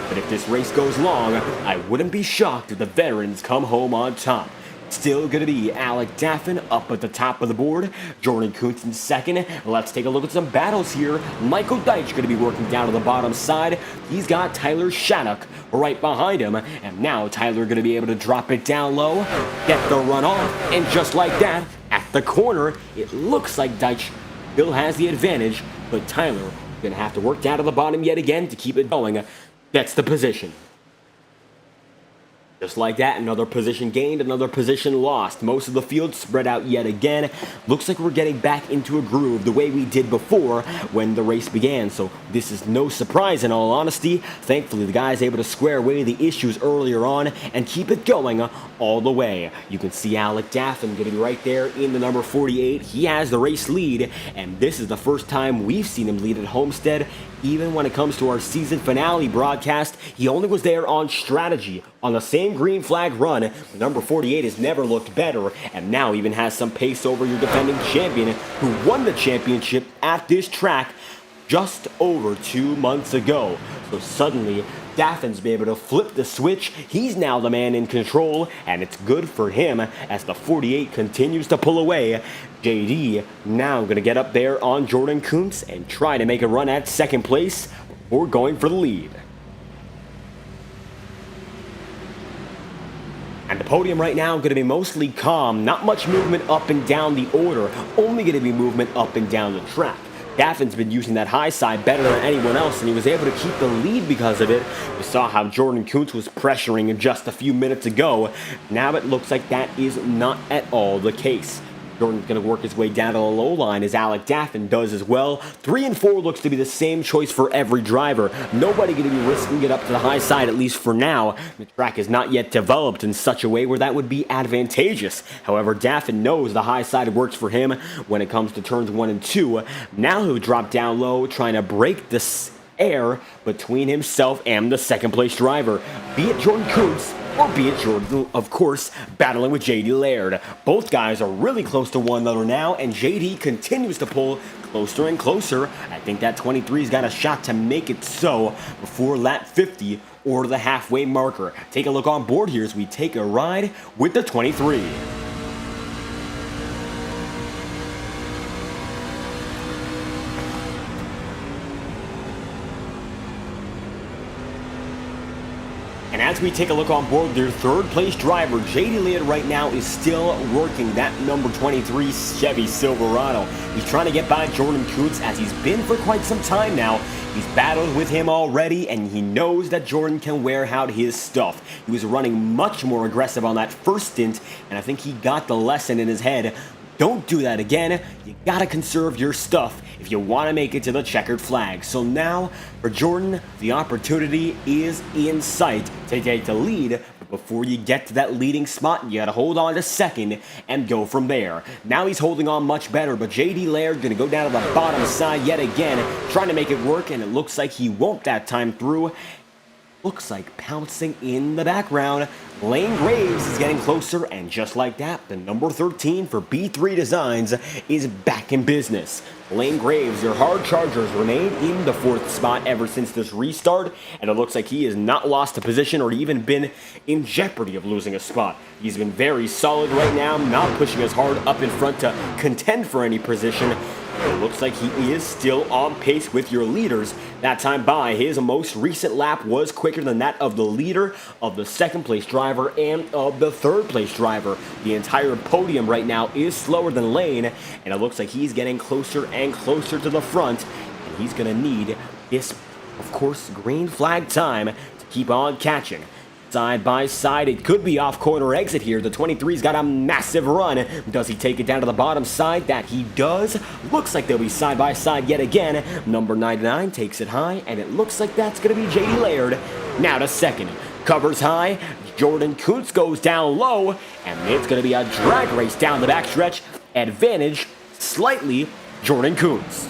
But if this race goes long, I wouldn't be shocked if the veterans come home on top. Still going to be Alec Daffin up at the top of the board. Jordan Kuntz in 2nd. Let's take a look at some battles here. Michael Deitch going to be working down to the bottom side. He's got Tyler Shattuck right behind him. And now Tyler going to be able to drop it down low, get the run off, and just like that, at the corner, it looks like Deitch still has the advantage, but Tyler going to have to work down to the bottom yet again to keep it going. That's the position. Just like that, another position gained, another position lost. Most of the field spread out yet again. Looks like we're getting back into a groove the way we did before when the race began. So this is no surprise in all honesty. Thankfully, the guy is able to square away the issues earlier on and keep it going all the way. You can see Alec Daffin going to be right there in the number 48. He has the race lead, and this is the first time we've seen him lead at Homestead. Even when it comes to our season finale broadcast, he only was there on strategy. On the same green flag run, the number 48 has never looked better, and now even has some pace over your defending champion who won the championship at this track just over 2 months ago. So suddenly, Daffin's been able to flip the switch. He's now the man in control, and it's good for him as the 48 continues to pull away. JD now going to get up there on Jordan Kuntz and try to make a run at 2nd place before going for the lead. And the podium right now going to be mostly calm. Not much movement up and down the order. Only going to be movement up and down the track. Daffin's been using that high side better than anyone else, and he was able to keep the lead because of it. We saw how Jordan Kuntz was pressuring just a few minutes ago. Now it looks like that is not at all the case. Jordan's going to work his way down to the low line as Alec Daffin does as well. 3 and 4 looks to be the same choice for every driver. Nobody going to be risking it up to the high side, at least for now. The track is not yet developed in such a way where that would be advantageous. However, Daffin knows the high side works for him when it comes to turns 1 and 2. Now he'll drop down low, trying to break this air between himself and the second place driver, be it Jordan Kuntz or be it Jordan, of course, battling with JD Laird. Both guys are really close to one another now, and JD continues to pull closer and closer. I think that 23's got a shot to make it so before lap 50 or the halfway marker. Take a look on board here as we take a ride with the 23. And as we take a look on board, their third place driver, JD Laird, right now is still working that number 23 Chevy Silverado. He's trying to get by Jordan Kuntz as he's been for quite some time now. He's battled with him already, and he knows that Jordan can wear out his stuff. He was running much more aggressive on that first stint, and I think he got the lesson in his head. Don't do that again. You gotta conserve your stuff if you want to make it to the checkered flag. So now, for Jordan, the opportunity is in sight to take the lead. But before you get to that leading spot, you gotta hold on to second and go from there. Now he's holding on much better, but JD Laird gonna go down to the bottom side yet again, trying to make it work, and it looks like he won't that time through. Looks like pouncing in the background. Lane Graves is getting closer, and just like that, the number 13 for B3 Designs is back in business. Lane Graves, your hard chargers, remain in the 4th spot ever since this restart, and it looks like he has not lost a position or even been in jeopardy of losing a spot. He's been very solid right now, not pushing as hard up in front to contend for any position. It looks like he is still on pace with your leaders. That time by, his most recent lap was quicker than that of the leader, of the second place driver, and of the third place driver. The entire podium right now is slower than Lane, and it looks like he's getting closer and closer to the front, and he's going to need this, of course, green flag time to keep on catching. Side by side, it could be off corner exit here. The 23's got a massive run. Does he take it down to the bottom side? That he does. Looks like they'll be side by side yet again. Number 99 takes it high, and it looks like that's going to be JD Laird. Now to second. Covers high. Jordan Kuntz goes down low, and it's going to be a drag race down the backstretch. Advantage, slightly, Jordan Kuntz.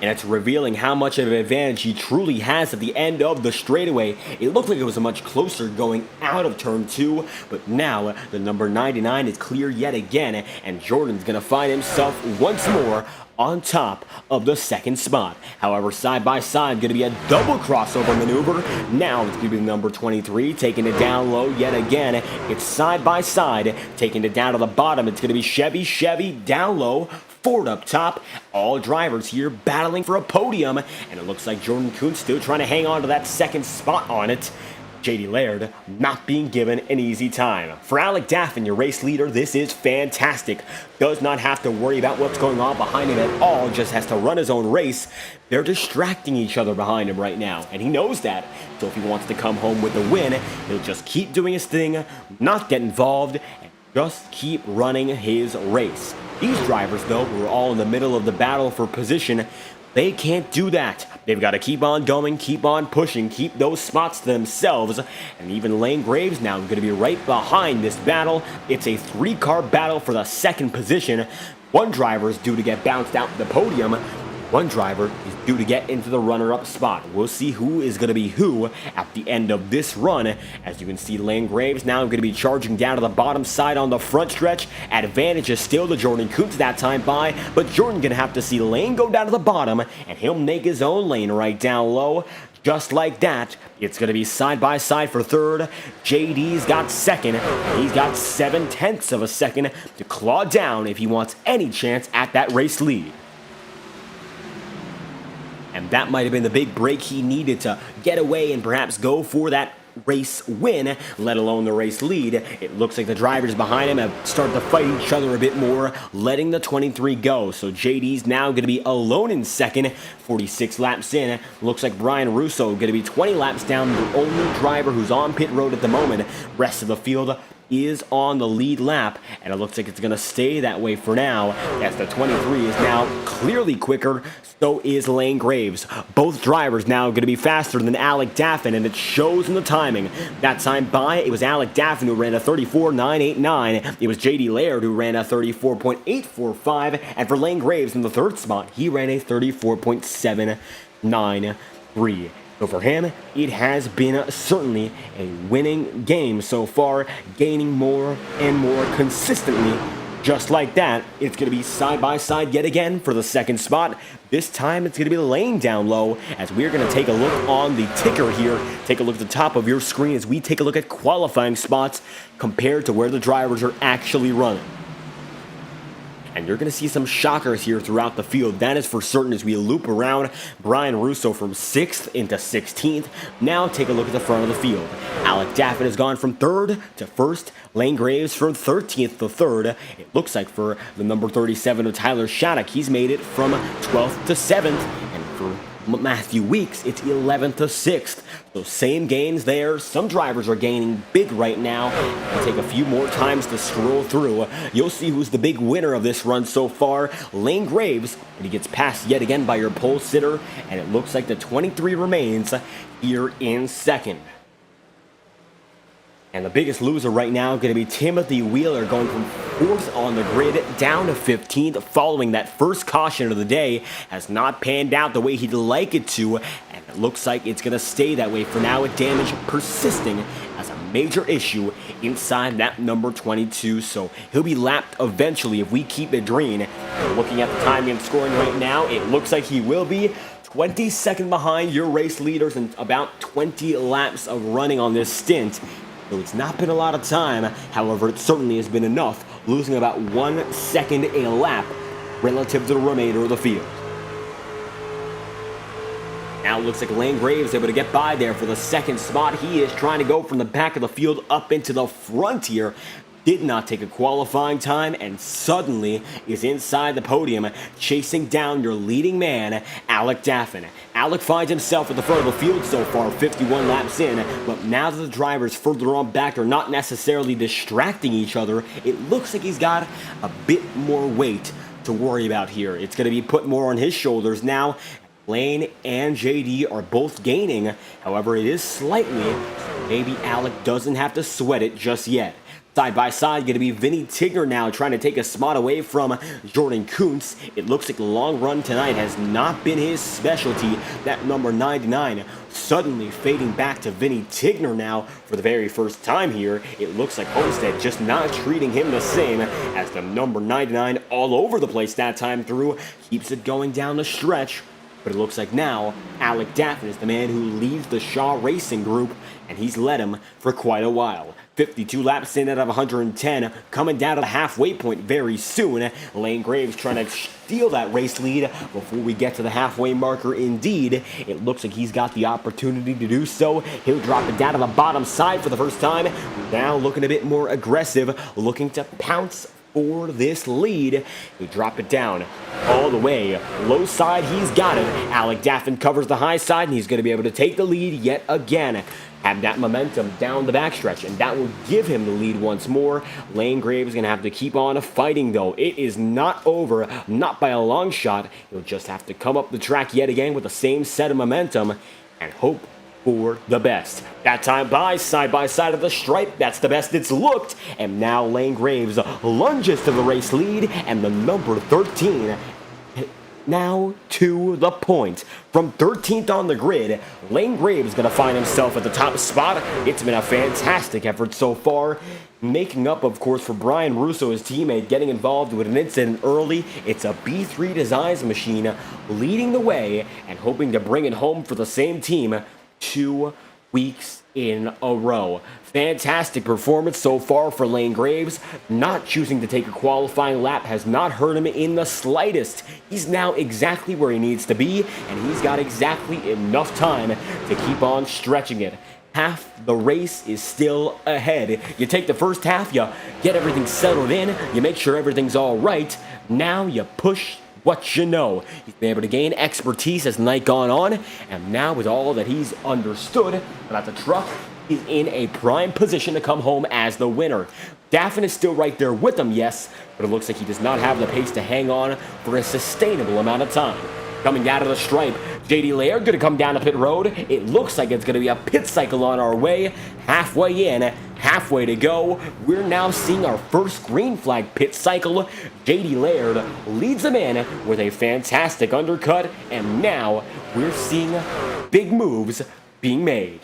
And it's revealing how much of an advantage he truly has at the end of the straightaway. It looked like it was much closer going out of turn 2, but now the number 99 is clear yet again, and Jordan's going to find himself once more on top of the second spot. However, side by side, going to be a double crossover maneuver. Now it's going to be the number 23 taking it down low yet again. It's side by side, taking it down to the bottom. It's going to be Chevy down low, Ford up top. All drivers here battling for a podium, and it looks like Jordan Kuntz still trying to hang on to that second spot on it. JD Laird not being given an easy time. For Alec Daffin, your race leader, this is fantastic. Does not have to worry about what's going on behind him at all, just has to run his own race. They're distracting each other behind him right now, and he knows that. So if he wants to come home with the win, he'll just keep doing his thing, not get involved, and just keep running his race. These drivers, though, who are all in the middle of the battle for position, they can't do that. They've got to keep on going, keep on pushing, keep those spots to themselves. And even Lane Graves now going to be right behind this battle. It's a 3-car battle for the second position. One driver is due to get bounced out the podium. One driver is due to get into the runner-up spot. We'll see who is going to be who at the end of this run. As you can see, Lane Graves now going to be charging down to the bottom side on the front stretch. Advantage is still to Jordan Kuntz that time by, but Jordan going to have to see Lane go down to the bottom, and he'll make his own lane right down low. Just like that, it's going to be side by side for third. JD's got second, and he's got 7/10 of a second to claw down if he wants any chance at that race lead. And that might have been the big break he needed to get away and perhaps go for that race win, let alone the race lead. It looks like the drivers behind him have started to fight each other a bit more, letting the 23 go. So JD's now going to be alone in second, 46 laps in. Looks like Brian Russo going to be 20 laps down, the only driver who's on pit road at the moment. Rest of the field is on the lead lap, and it looks like it's going to stay that way for now, as the 23 is now clearly quicker. So is Lane Graves. Both drivers now going to be faster than Alec Daffin, and it shows in the timing. That time by, it was Alec Daffin who ran a 34.989. It was J.D. Laird who ran a 34.845. And for Lane Graves in the third spot, he ran a 34.793. So for him, it has been certainly a winning game so far, gaining more and more consistently. Just like that, it's going to be side-by-side yet again for the second spot. This time, it's going to be Lane down low, as we're going to take a look on the ticker here. Take a look at the top of your screen as we take a look at qualifying spots compared to where the drivers are actually running. And you're going to see some shockers here throughout the field. That is for certain as we loop around. Brian Russo from 6th into 16th. Now take a look at the front of the field. Alec Daffin has gone from 3rd to 1st. Lane Graves from 13th to 3rd. It looks like for the number 37 of Tyler Shattuck, he's made it from 12th to 7th. And for Matthew Weeks, it's 11th to 6th. So same gains there. Some drivers are gaining big right now. It'll take a few more times to scroll through. You'll see who's the big winner of this run so far. Lane Graves, and he gets passed yet again by your pole sitter. And it looks like the 23 remains here in second. And the biggest loser right now going to be Timothy Wheeler, going from 4th on the grid down to 15th following that first caution of the day. Has not panned out the way he'd like it to, and it looks like it's going to stay that way for now, with damage persisting as a major issue inside that number 22. So he'll be lapped eventually if we keep it green. And looking at the timing and scoring right now, it looks like he will be 22nd behind your race leaders and about 20 laps of running on this stint. So it's not been a lot of time, however, it certainly has been enough, losing about 1 second a lap relative to the remainder of the field. Now it looks like Lane Graves able to get by there for the second spot. He is trying to go from the back of the field up into the front here. Did not take a qualifying time and suddenly is inside the podium, chasing down your leading man, Alec Daffin. Alec finds himself at the front of the field so far, 51 laps in, but now that the drivers further on back are not necessarily distracting each other, it looks like he's got a bit more weight to worry about here. It's going to be put more on his shoulders now. Lane and JD are both gaining, however, it is slightly. Maybe Alec doesn't have to sweat it just yet. Side by side, going to be Vinny Tigner now trying to take a spot away from Jordan Kuntz. It looks like the long run tonight has not been his specialty. That number 99 suddenly fading back to Vinny Tigner now for the very first time here. It looks like Homestead just not treating him the same, as the number 99 all over the place that time through keeps it going down the stretch. But it looks like now Alec Daffin is the man who leads the Shaw Racing group, and he's led him for quite a while. 52 laps in out of 110, coming down to the halfway point very soon. Lane Graves trying to steal that race lead before we get to the halfway marker. Indeed, it looks like he's got the opportunity to do so. He'll drop it down to the bottom side for the first time. Now looking a bit more aggressive, looking to pounce for this lead. He drop it down all the way. Low side, he's got it. Alec Daffin covers the high side, and he's going to be able to take the lead yet again. Have that momentum down the backstretch, and that will give him the lead once more. Lane Graves is going to have to keep on fighting, though. It is not over, not by a long shot. He'll just have to come up the track yet again with the same set of momentum and hope for the best. That time by side of the stripe, that's the best it's looked. And now Lane Graves lunges to the race lead, and the number 13 now to the point. From 13th on the grid, Lane Graves is going to find himself at the top spot. It's been a fantastic effort so far. Making up, of course, for Brian Russo, his teammate, getting involved with an incident early. It's a B3 Designs machine leading the way and hoping to bring it home for the same team 2 weeks in a row. Fantastic performance so far for Lane Graves. Not choosing to take a qualifying lap has not hurt him in the slightest. He's now exactly where he needs to be, and he's got exactly enough time to keep on stretching it. Half the race is still ahead. You take the first half, you get everything settled in, you make sure everything's all right. Now you push what you know. He's been able to gain expertise as the night gone on, and now with all that he's understood about the truck He's in a prime position to come home as the winner. Daffin is still right there with him, yes, but it looks like he does not have the pace to hang on for a sustainable amount of time. Coming out of the stripe, JD Laird going to come down to pit road. It looks like it's going to be a pit cycle on our way. Halfway in, halfway to go. We're now seeing our first green flag pit cycle. JD Laird leads them in with a fantastic undercut, and now we're seeing big moves being made.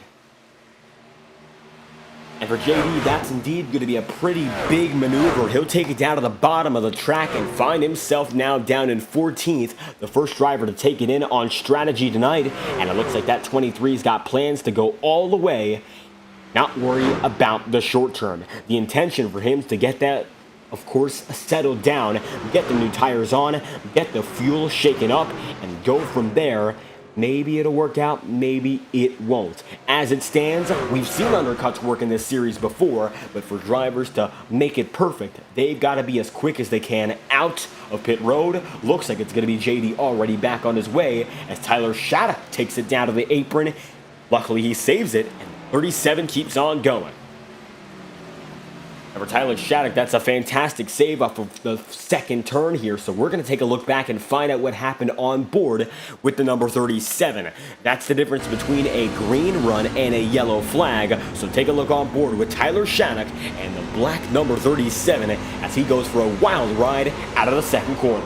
And for JD, that's indeed going to be a pretty big maneuver. He'll take it down to the bottom of the track and find himself now down in 14th, the first driver to take it in on strategy tonight. And it looks like that 23's got plans to go all the way, not worry about the short term. The intention for him is to get that, of course, settled down, get the new tires on, get the fuel shaken up, and go from there. Maybe it'll work out, maybe it won't. As it stands, we've seen undercuts work in this series before, but for drivers to make it perfect, they've got to be as quick as they can out of pit road. Looks like it's going to be JD already back on his way as Tyler Shattuck takes it down to the apron. Luckily, he saves it, and 37 keeps on going. And for Tyler Shattuck, that's a fantastic save off of the second turn here. So we're going to take a look back and find out what happened on board with the number 37. That's the difference between a green run and a yellow flag. So take a look on board with Tyler Shattuck and the black number 37 as he goes for a wild ride out of the second corner.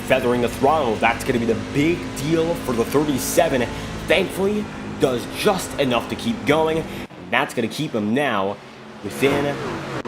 Feathering the throttle, that's going to be the big deal for the 37. Thankfully, does just enough to keep going, and that's going to keep him now within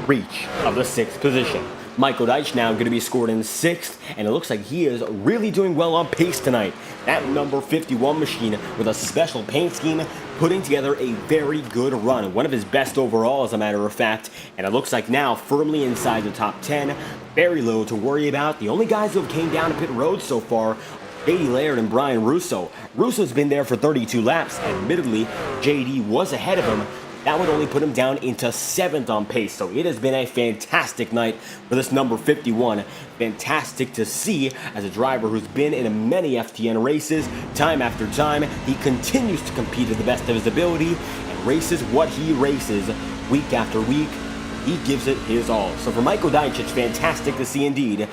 reach of the 6th position. Michael Deitch now going to be scored in 6th, and it looks like he is really doing well on pace tonight. That number 51 machine with a special paint scheme putting together a very good run. One of his best overall, as a matter of fact, and it looks like now firmly inside the top 10. Very little to worry about. The only guys who have came down to pit road so far, JD Laird and Brian Russo. Russo's been there for 32 laps. Admittedly, JD was ahead of him. That would only put him down into 7th on pace. So it has been a fantastic night for this number 51. Fantastic to see as a driver who's been in many FTN races. Time after time, he continues to compete to the best of his ability and races what he races week after week. He gives it his all. So for Michael Deitch, it's fantastic to see indeed.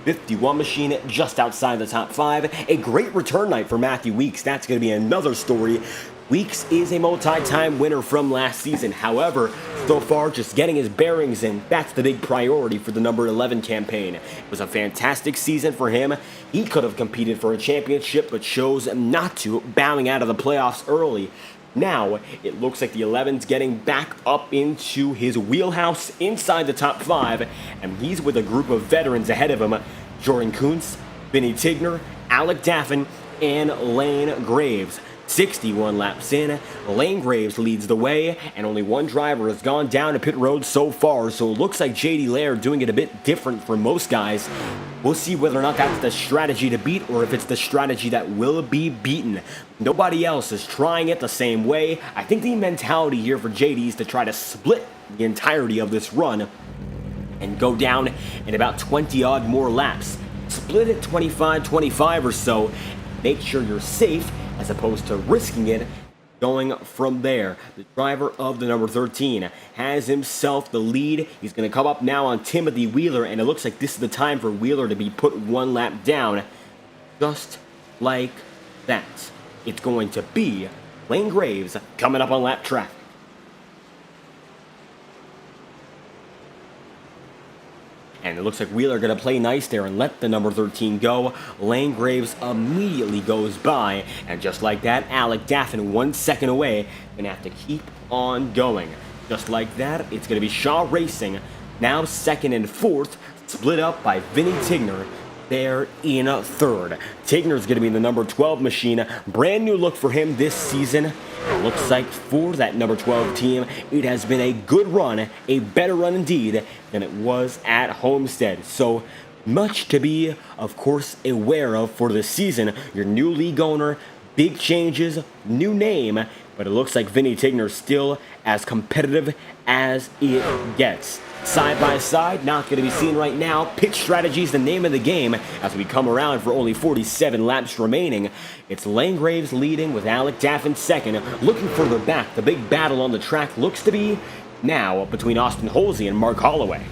51 machine just outside the top 5. A great return night for Matthew Weeks. That's going to be another story. Weeks is a multi-time winner from last season. However, so far, just getting his bearings in, that's the big priority for the number 11 campaign. It was a fantastic season for him. He could have competed for a championship, but chose not to, bowing out of the playoffs early. Now, it looks like the 11's getting back up into his wheelhouse inside the top 5, and he's with a group of veterans ahead of him. Jordan Kuntz, Vinny Tigner, Alec Daffin, and Lane Graves. 61 laps in, Lane Graves leads the way, and only one driver has gone down to pit road so far, so it looks like JD Laird doing it a bit different from most guys. We'll see whether or not that's the strategy to beat, or if it's the strategy that will be beaten. Nobody else is trying it the same way. I think the mentality here for JD is to try to split the entirety of this run and go down in about 20-odd more laps. Split it 25-25 or so. Make sure you're safe, as opposed to risking it going from there. The driver of the number 13 has himself the lead. He's going to come up now on Timothy Wheeler, and it looks like this is the time for Wheeler to be put one lap down. Just like that. It's going to be Lane Graves coming up on lap track. And it looks like Wheeler going to play nice there and let the number 13 go. Lane Graves immediately goes by. And just like that, Alec Daffin 1 second away. Going to have to keep on going. Just like that, it's going to be Shaw Racing. Now 2nd and 4th. Split up by Vinny Tigner there in 3rd. Tigner's going to be the number 12 machine. Brand new look for him this season. It looks like for that number 12 team, it has been a good run, a better run indeed than it was at Homestead. So much to be, of course, aware of for this season. Your new league owner, big changes, new name, but it looks like Vinny Tigner still as competitive as it gets. Side by side, not going to be seen right now. Pit strategy is the name of the game as we come around for only 47 laps remaining. It's Landgraves leading with Alec Daffin second. Looking further back, the big battle on the track looks to be now between Austin Holsey and Mark Holloway.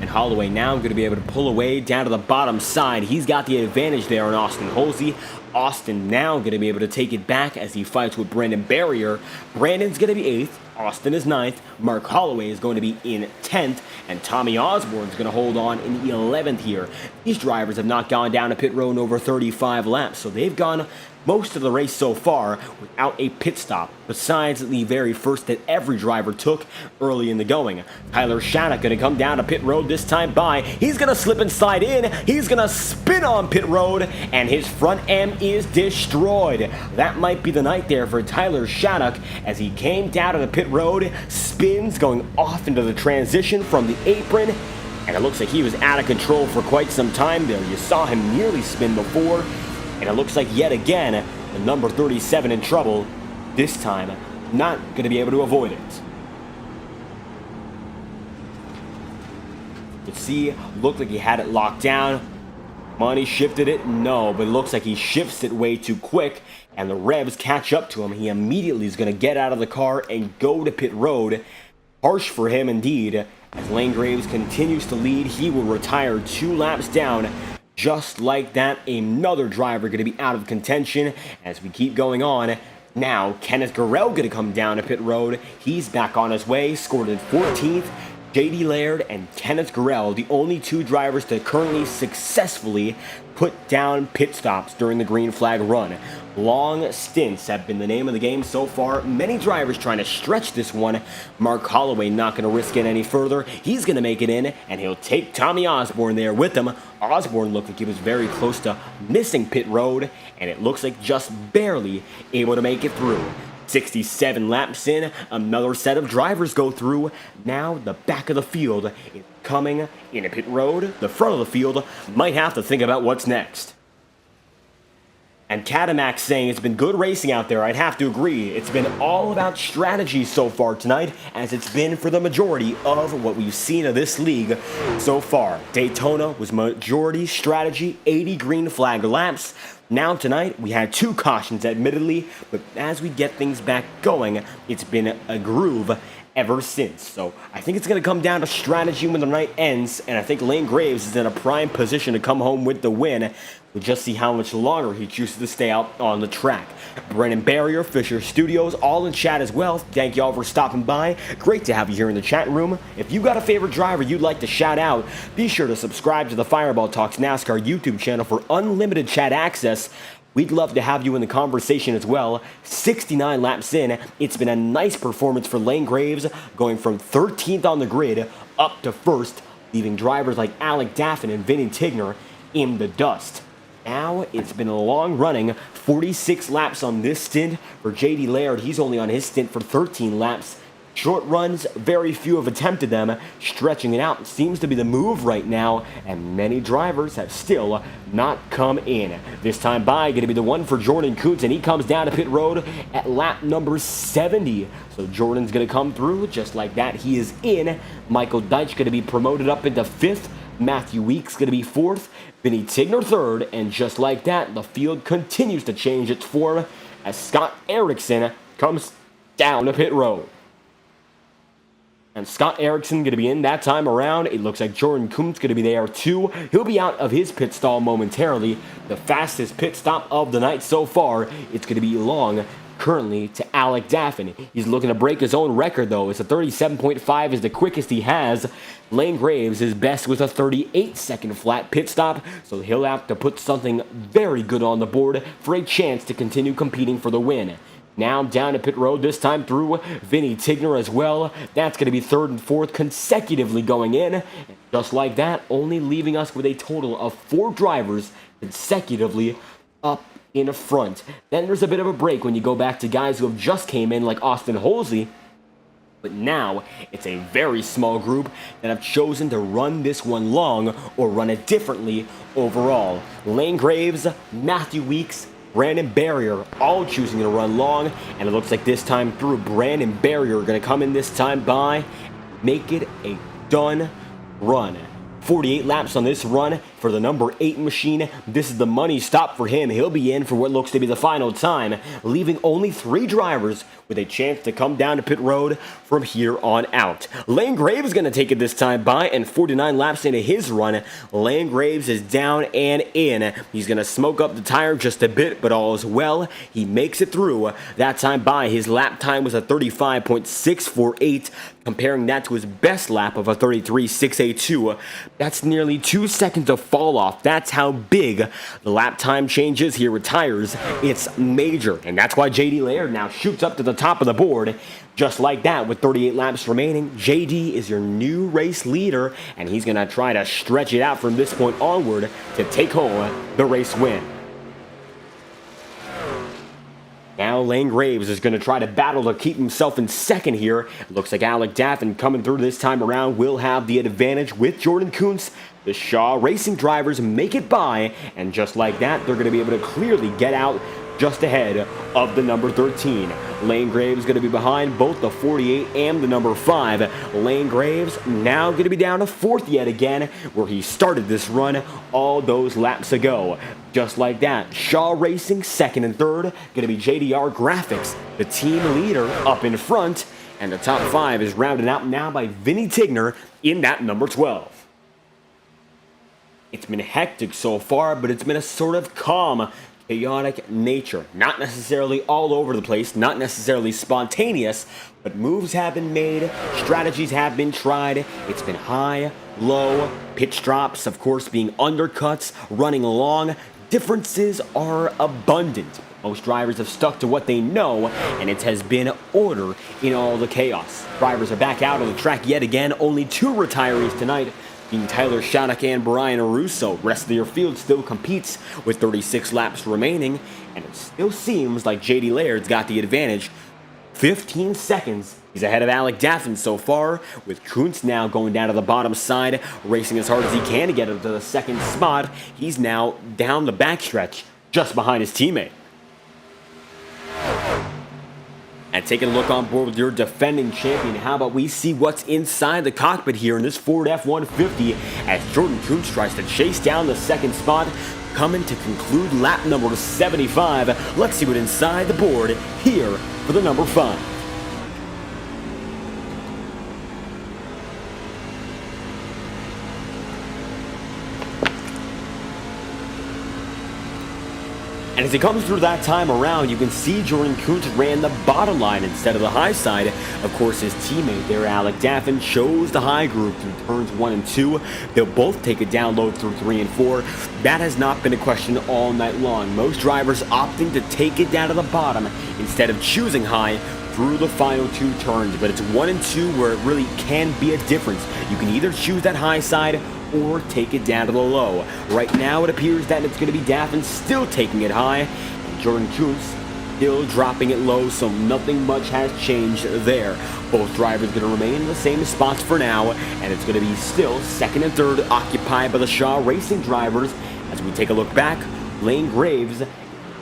And Holloway now going to be able to pull away down to the bottom side. He's got the advantage there on Austin Holsey. Austin now going to be able to take it back as he fights with Brandon Barrier. Brandon's going to be 8th. Austin is 9th. Mark Holloway is going to be in 10th. And Tommy Osborne's going to hold on in 11th here. These drivers have not gone down to pit road in over 35 laps, so they've gone most of the race so far without a pit stop, besides the very first that every driver took early in the going. Tyler Shattuck going to come down to pit road this time by. He's going to slip and slide in. He's going to spin on pit road, and his front end is destroyed. That might be the night there for Tyler Shattuck as he came down to the pit road, spins going off into the transition from the apron, and it looks like he was out of control for quite some time there. You saw him nearly spin before. And it looks like yet again, the number 37 in trouble, this time not going to be able to avoid it. You see, looked like he had it locked down. Money shifted it? No, but it looks like he shifts it way too quick, and the revs catch up to him. He immediately is going to get out of the car and go to pit road. Harsh for him indeed. As Landgraves continues to lead, he will retire 2 laps down. Just like that, another driver going to be out of contention as we keep going on. Now, Kenneth Gurrell going to come down to pit road. He's back on his way, scored in 14th. J.D. Laird and Kenneth Gurrell, the only 2 drivers to currently successfully put down pit stops during the green flag run. Long stints have been the name of the game so far. Many drivers trying to stretch this one. Mark Holloway not going to risk it any further. He's going to make it in, and he'll take Tommy Osborne there with him. Osborne looked like he was very close to missing pit road, and it looks like just barely able to make it through. 67 laps in, another set of drivers go through. Now the back of the field is coming into pit road. The front of the field might have to think about what's next. And Cadillac saying it's been good racing out there. I'd have to agree. It's been all about strategy so far tonight, as it's been for the majority of what we've seen of this league so far. Daytona was majority strategy, 80 green flag laps. Now tonight, we had 2 cautions admittedly, but as we get things back going, it's been a groove ever since. So I think it's going to come down to strategy when the night ends, and I think Landgraves is in a prime position to come home with the win. We'll just see how much longer he chooses to stay out on the track. Brennan Barrier, Fisher Studios, all in chat as well. Thank you all for stopping by. Great to have you here in the chat room. If you got a favorite driver you'd like to shout out, be sure to subscribe to the Fireball Talks NASCAR YouTube channel for unlimited chat access. We'd love to have you in the conversation as well. 69 laps in, it's been a nice performance for Landgraves, going from 13th on the grid up to 1st, leaving drivers like Alec Daffin and Vinny Tigner in the dust. Now it's been a long running 46 laps on this stint for J.D. Laird. He's only on his stint for 13 laps. Short runs, very few have attempted them. Stretching it out seems to be the move right now, and many drivers have still not come in. This time by, going to be the one for Jordan Coots, and he comes down to pit road at lap number 70. So Jordan's going to come through just like that. He is in. Michael Deitch going to be promoted up into 5th. Matthew Weeks going to be 4th. Vinny Tigner 3rd, and just like that, the field continues to change its form as Scott Erickson comes down to pit road. And Scott Erickson going to be in that time around. It looks like Jordan Coombs going to be there too. He'll be out of his pit stall momentarily. The fastest pit stop of the night so far. It's going to be long currently to Alec Daffin. He's looking to break his own record though. It's a 37.5 is the quickest he has. Landgraves is best with a 38-second flat pit stop, so he'll have to put something very good on the board for a chance to continue competing for the win. Now down to pit road, this time through Vinny Tigner as well. That's going to be 3rd and 4th consecutively going in. And just like that, only leaving us with a total of 4 drivers consecutively up in front. Then there's a bit of a break when you go back to guys who have just came in like Austin Holsey. But now, it's a very small group that have chosen to run this one long or run it differently overall. Landgraves, Matthew Weeks, Brandon Barrier, all choosing to run long, and it looks like this time through, Brandon Barrier going to come in this time by, make it a done run. 48 laps on this run for the number 8 machine. This is the money stop for him. He'll be in for what looks to be the final time, leaving only 3 drivers with a chance to come down to pit road from here on out. Lane Graves is going to take it this time by, and 49 laps into his run, Lane Graves is down and in. He's going to smoke up the tire just a bit, but all is well. He makes it through that time by. His lap time was a 35.648, comparing that to his best lap of a 33.682. That's nearly 2 seconds of fall off. That's how big the lap time changes here with tires. It's major, and that's why JD Laird now shoots up to the top of the board. Just like that, with 38 laps remaining, JD is your new race leader, and he's going to try to stretch it out from this point onward to take home the race win. Now Lane Graves is going to try to battle to keep himself in second here. Looks like Alec Daffin coming through this time around will have the advantage with Jordan Kuntz. The Shaw Racing drivers make it by, and just like that, they're going to be able to clearly get out just ahead of the number 13. Lane Graves is going to be behind both the 48 and the number 5. Lane Graves now going to be down to 4th yet again, where he started this run all those laps ago. Just like that, Shaw Racing 2nd and 3rd, going to be JDR Graphics, the team leader, up in front, and the top 5 is rounded out now by Vinny Tigner in that number 12. It's been hectic so far, but it's been a sort of calm, chaotic nature. Not necessarily all over the place, not necessarily spontaneous, but moves have been made, strategies have been tried. It's been high, low, pitch drops, of course, being undercuts, running long. Differences are abundant. Most drivers have stuck to what they know, and it has been order in all the chaos. Drivers are back out on the track yet again. Only 2 retirees tonight, being Tyler Shattuck and Brian Russo. Rest of your field still competes with 36 laps remaining, and it still seems like JD Laird's got the advantage. 15 seconds. He's ahead of Alec Daffin so far, with Kuntz now going down to the bottom side, racing as hard as he can to get up to the 2nd spot. He's now down the backstretch, just behind his teammate. And taking a look on board with your defending champion, how about we see what's inside the cockpit here in this Ford F-150 as Jordan Kuntz tries to chase down the 2nd spot, coming to conclude lap number 75. Let's see what inside the board here for the number 5. And as he comes through that time around, you can see Jordan Kuntz ran the bottom line instead of the high side. Of course, his teammate there, Alec Daffin, chose the high group through turns 1 and 2. They'll both take a down low through 3 and 4. That has not been a question all night long. Most drivers opting to take it down to the bottom instead of choosing high through the final 2 turns. But it's 1 and 2 where it really can be a difference. You can either choose that high side or take it down to the low. Right now, it appears that it's going to be Daffin still taking it high, and Jordan Kuntz still dropping it low, so nothing much has changed there. Both drivers going to remain in the same spots for now, and it's going to be still 2nd and 3rd occupied by the Shaw Racing drivers. As we take a look back, Lane Graves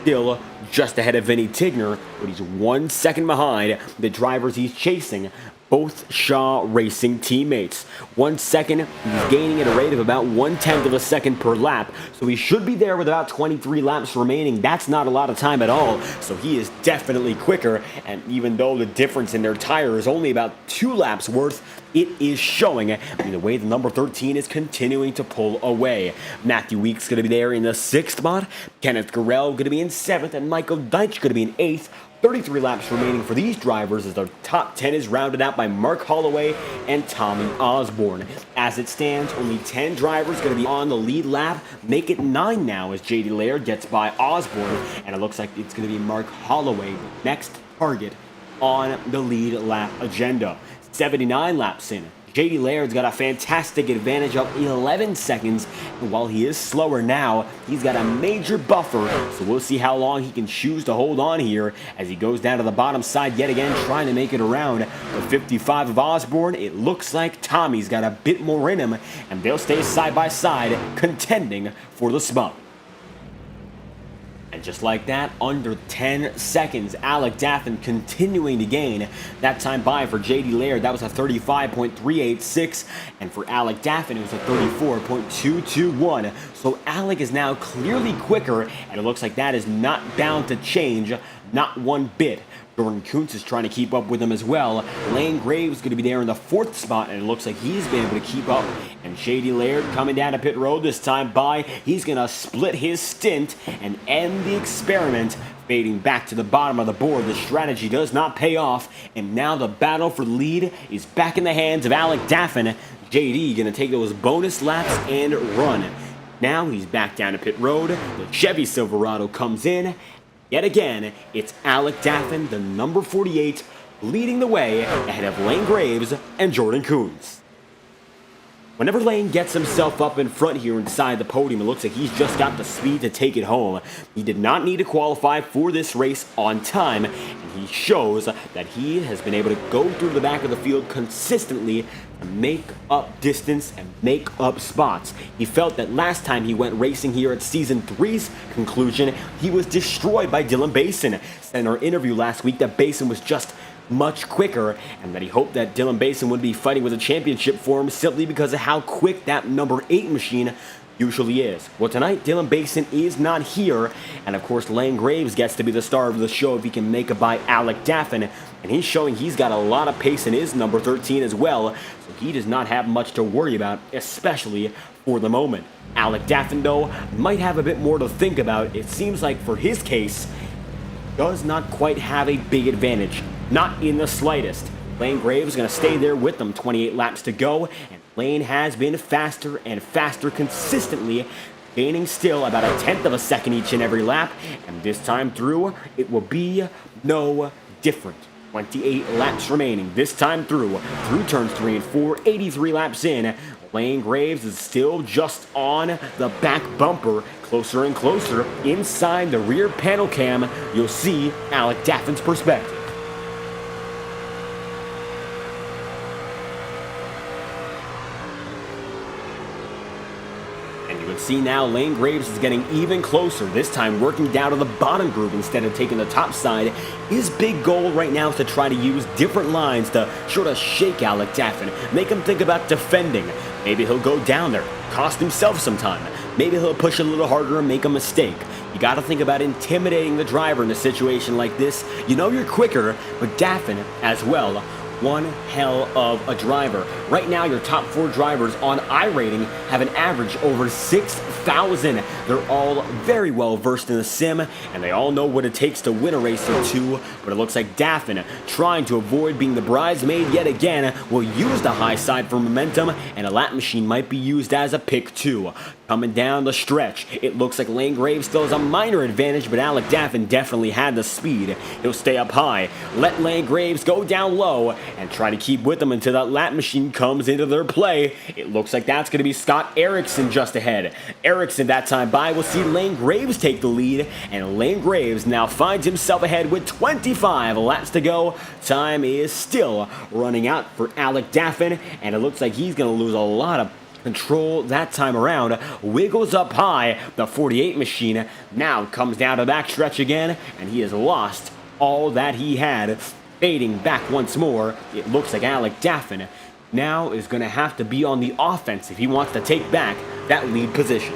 still just ahead of Vinny Tigner, but he's 1 second behind the drivers he's chasing, both Shaw Racing teammates. 1 second, he's gaining at a rate of about 1/10 of a second per lap, so he should be there with about 23 laps remaining. That's not a lot of time at all, so he is definitely quicker, and even though the difference in their tire is only about 2 laps worth, it is showing in the way the number 13 is continuing to pull away. Matthew Weeks going to be there in the 6th spot, Kenneth Garrell going to be in 7th, and Michael Deitch going to be in 8th. 33 laps remaining for these drivers as their top 10 is rounded out by Mark Holloway and Tommy Osborne. As it stands, only 10 drivers going to be on the lead lap. Make it 9 now as JD Laird gets by Osborne, and it looks like it's going to be Mark Holloway, next target on the lead lap agenda. 79 laps in, JD Laird's got a fantastic advantage of 11 seconds, and while he is slower now, he's got a major buffer, so we'll see how long he can choose to hold on here as he goes down to the bottom side yet again, trying to make it around the 55 of Osborne. It looks like Tommy's got a bit more in him, and they'll stay side by side, contending for the spot. And And just like that, under 10 seconds, Alec Daffin continuing to gain. That time by for J.D. Laird, that was a 35.386. And for Alec Daffin, it was a 34.221. So Alec is now clearly quicker, and it looks like that is not bound to change, not one bit. Jordan Kuntz is trying to keep up with him as well. Lane Graves is going to be there in the 4th spot, and it looks like he's been able to keep up. And J.D. Laird coming down to pit road this time by. He's going to split his stint and end the experiment. Fading back to the bottom of the board, the strategy does not pay off, and now the battle for the lead is back in the hands of Alec Daffin. JD going to take those bonus laps and run. Now he's back down to pit road. The Chevy Silverado comes in. Yet again, it's Alec Daffin, the number 48, leading the way ahead of Lane Graves and Jordan Kuntz. Whenever Lane gets himself up in front here inside the podium, it looks like he's just got the speed to take it home. He did not need to qualify for this race on time, and he shows that he has been able to go through the back of the field consistently to make up distance and make up spots. He felt that last time he went racing here at Season 3's conclusion, he was destroyed by Dylan Basin. In our interview last week, that Basin was just much quicker, and that he hoped that Dylan Basin would be fighting with a championship for him simply because of how quick that number 8 machine usually is. Well, tonight, Dylan Basin is not here, and of course, Lane Graves gets to be the star of the show if he can make it by Alec Daffin, and he's showing he's got a lot of pace in his number 13 as well, so he does not have much to worry about, especially for the moment. Alec Daffin, though, might have a bit more to think about. It seems like for his case, does not quite have a big advantage. Not in the slightest. Lane Graves is going to stay there with them, 28 laps to go, and Lane has been faster and faster consistently, gaining still about 1/10 of a second each and every lap, and this time through, it will be no different. 28 laps remaining this time through turns 3 and 4, 83 laps in. Lane Graves is still just on the back bumper, closer and closer. Inside the rear panel cam, you'll see Alec Daffin's perspective. See now, Lane Graves is getting even closer, this time working down to the bottom group instead of taking the top side. His big goal right now is to try to use different lines to sort of shake Alec Daffin, make him think about defending. Maybe he'll go down there, cost himself some time. Maybe he'll push a little harder and make a mistake. You got to think about intimidating the driver in a situation like this. You know you're quicker, but Daffin as well. One hell of a driver. Right now, your top 4 drivers on iRating have an average over 6,000. They're all very well versed in the sim, and they all know what it takes to win a race or two, but it looks like Daffin, trying to avoid being the bridesmaid yet again, will use the high side for momentum, and a lap machine might be used as a pick too. Coming down the stretch, it looks like Lane Graves still has a minor advantage, but Alec Daffin definitely had the speed. He'll stay up high, let Lane Graves go down low, and try to keep with them until that lap machine comes into their play. It looks like that's going to be Scott Erickson just ahead. Erickson that time by will see Lane Graves take the lead, and Lane Graves now finds himself ahead with 25 laps to go. Time is still running out for Alec Daffin, and it looks like he's going to lose a lot of control that time around. Wiggles up high. The 48 machine now comes down to backstretch again, and he has lost all that he had. Fading back once more, it looks like Alec Daffin now is going to have to be on the offense if he wants to take back that lead position.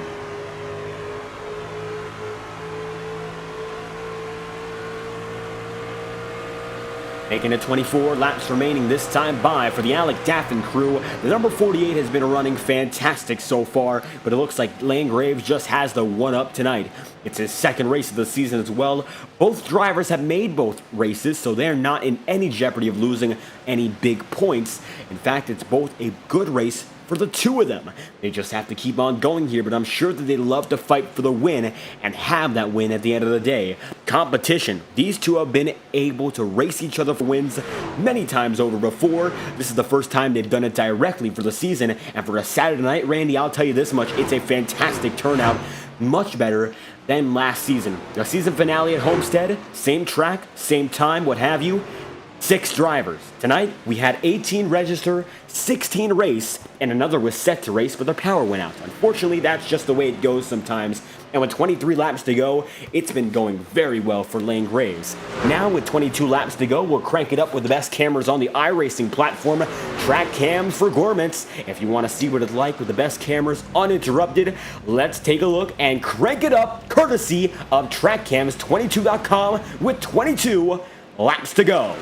Making it 24 laps remaining this time by for the Alec Daffin crew. The number 48 has been running fantastic so far, but it looks like Lane Graves just has the one-up tonight. It's his second race of the season as well. Both drivers have made both races, so they're not in any jeopardy of losing any big points. In fact, it's both a good race for the two of them. They just have to keep on going here, but I'm sure that they love to fight for the win and have that win at the end of the day. Competition. These two have been able to race each other for wins many times over before. This is the first time they've done it directly for the season, and for a Saturday night, Randy, I'll tell you this much, it's a fantastic turnout. Much better than last season. The season finale at Homestead, same track, same time, what have you. 6 drivers. Tonight, we had 18 register, 16 race, and another was set to race, but their power went out. Unfortunately, that's just the way it goes sometimes. And with 23 laps to go, it's been going very well for Lane Graves. Now, with 22 laps to go, we'll crank it up with the best cameras on the iRacing platform, Track Cams for Gourmets. If you want to see what it's like with the best cameras uninterrupted, let's take a look and crank it up, courtesy of TrackCams22.com with 22 laps to go.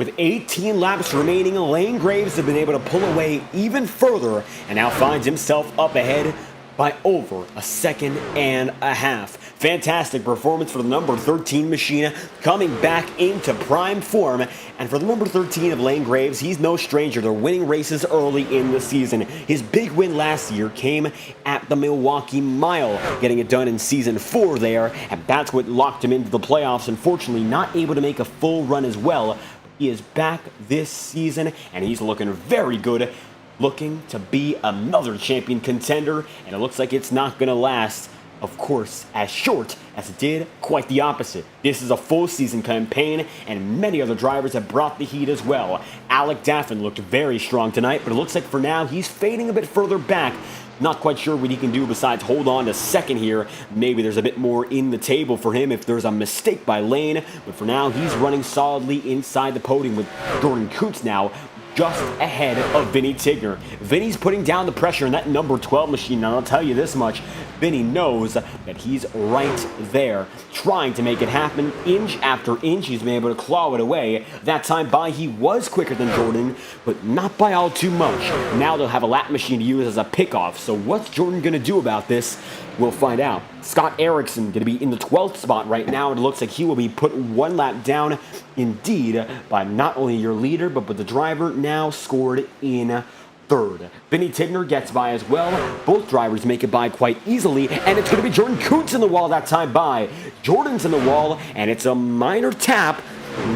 With 18 laps remaining, Lane Graves has been able to pull away even further and now finds himself up ahead by over a second and a half. Fantastic performance for the number 13 machine, coming back into prime form. And for the number 13 of Lane Graves, he's no stranger to winning races early in the season. His big win last year came at the Milwaukee Mile, getting it done in season 4 there, and that's what locked him into the playoffs. Unfortunately, not able to make a full run as well. He is back this season, and he's looking very good, looking to be another champion contender, and it looks like it's not going to last, of course, as short as it did. Quite the opposite. This is a full season campaign, and many other drivers have brought the heat as well. Alec Daffin looked very strong tonight, but it looks like for now he's fading a bit further back. Not quite sure what he can do besides hold on to second here. Maybe there's a bit more in the table for him if there's a mistake by Lane. But for now, he's running solidly inside the podium with Jordan Kuntz now just ahead of Vinny Tigner. Vinny's putting down the pressure in that number 12 machine. Now, I'll tell you this much. Vinny knows that he's right there, trying to make it happen. Inch after inch, he's been able to claw it away. That time by, he was quicker than Jordan, but not by all too much. Now they'll have a lap machine to use as a pickoff. So what's Jordan going to do about this? We'll find out. Scott Erickson going to be in the 12th spot right now. It looks like he will be put one lap down, indeed, by not only your leader, but the driver now scored in third. Vinny Tigner gets by as well. Both drivers make it by quite easily, and it's going to be Jordan Kuntz in the wall that time by. Jordan's in the wall, and it's a minor tap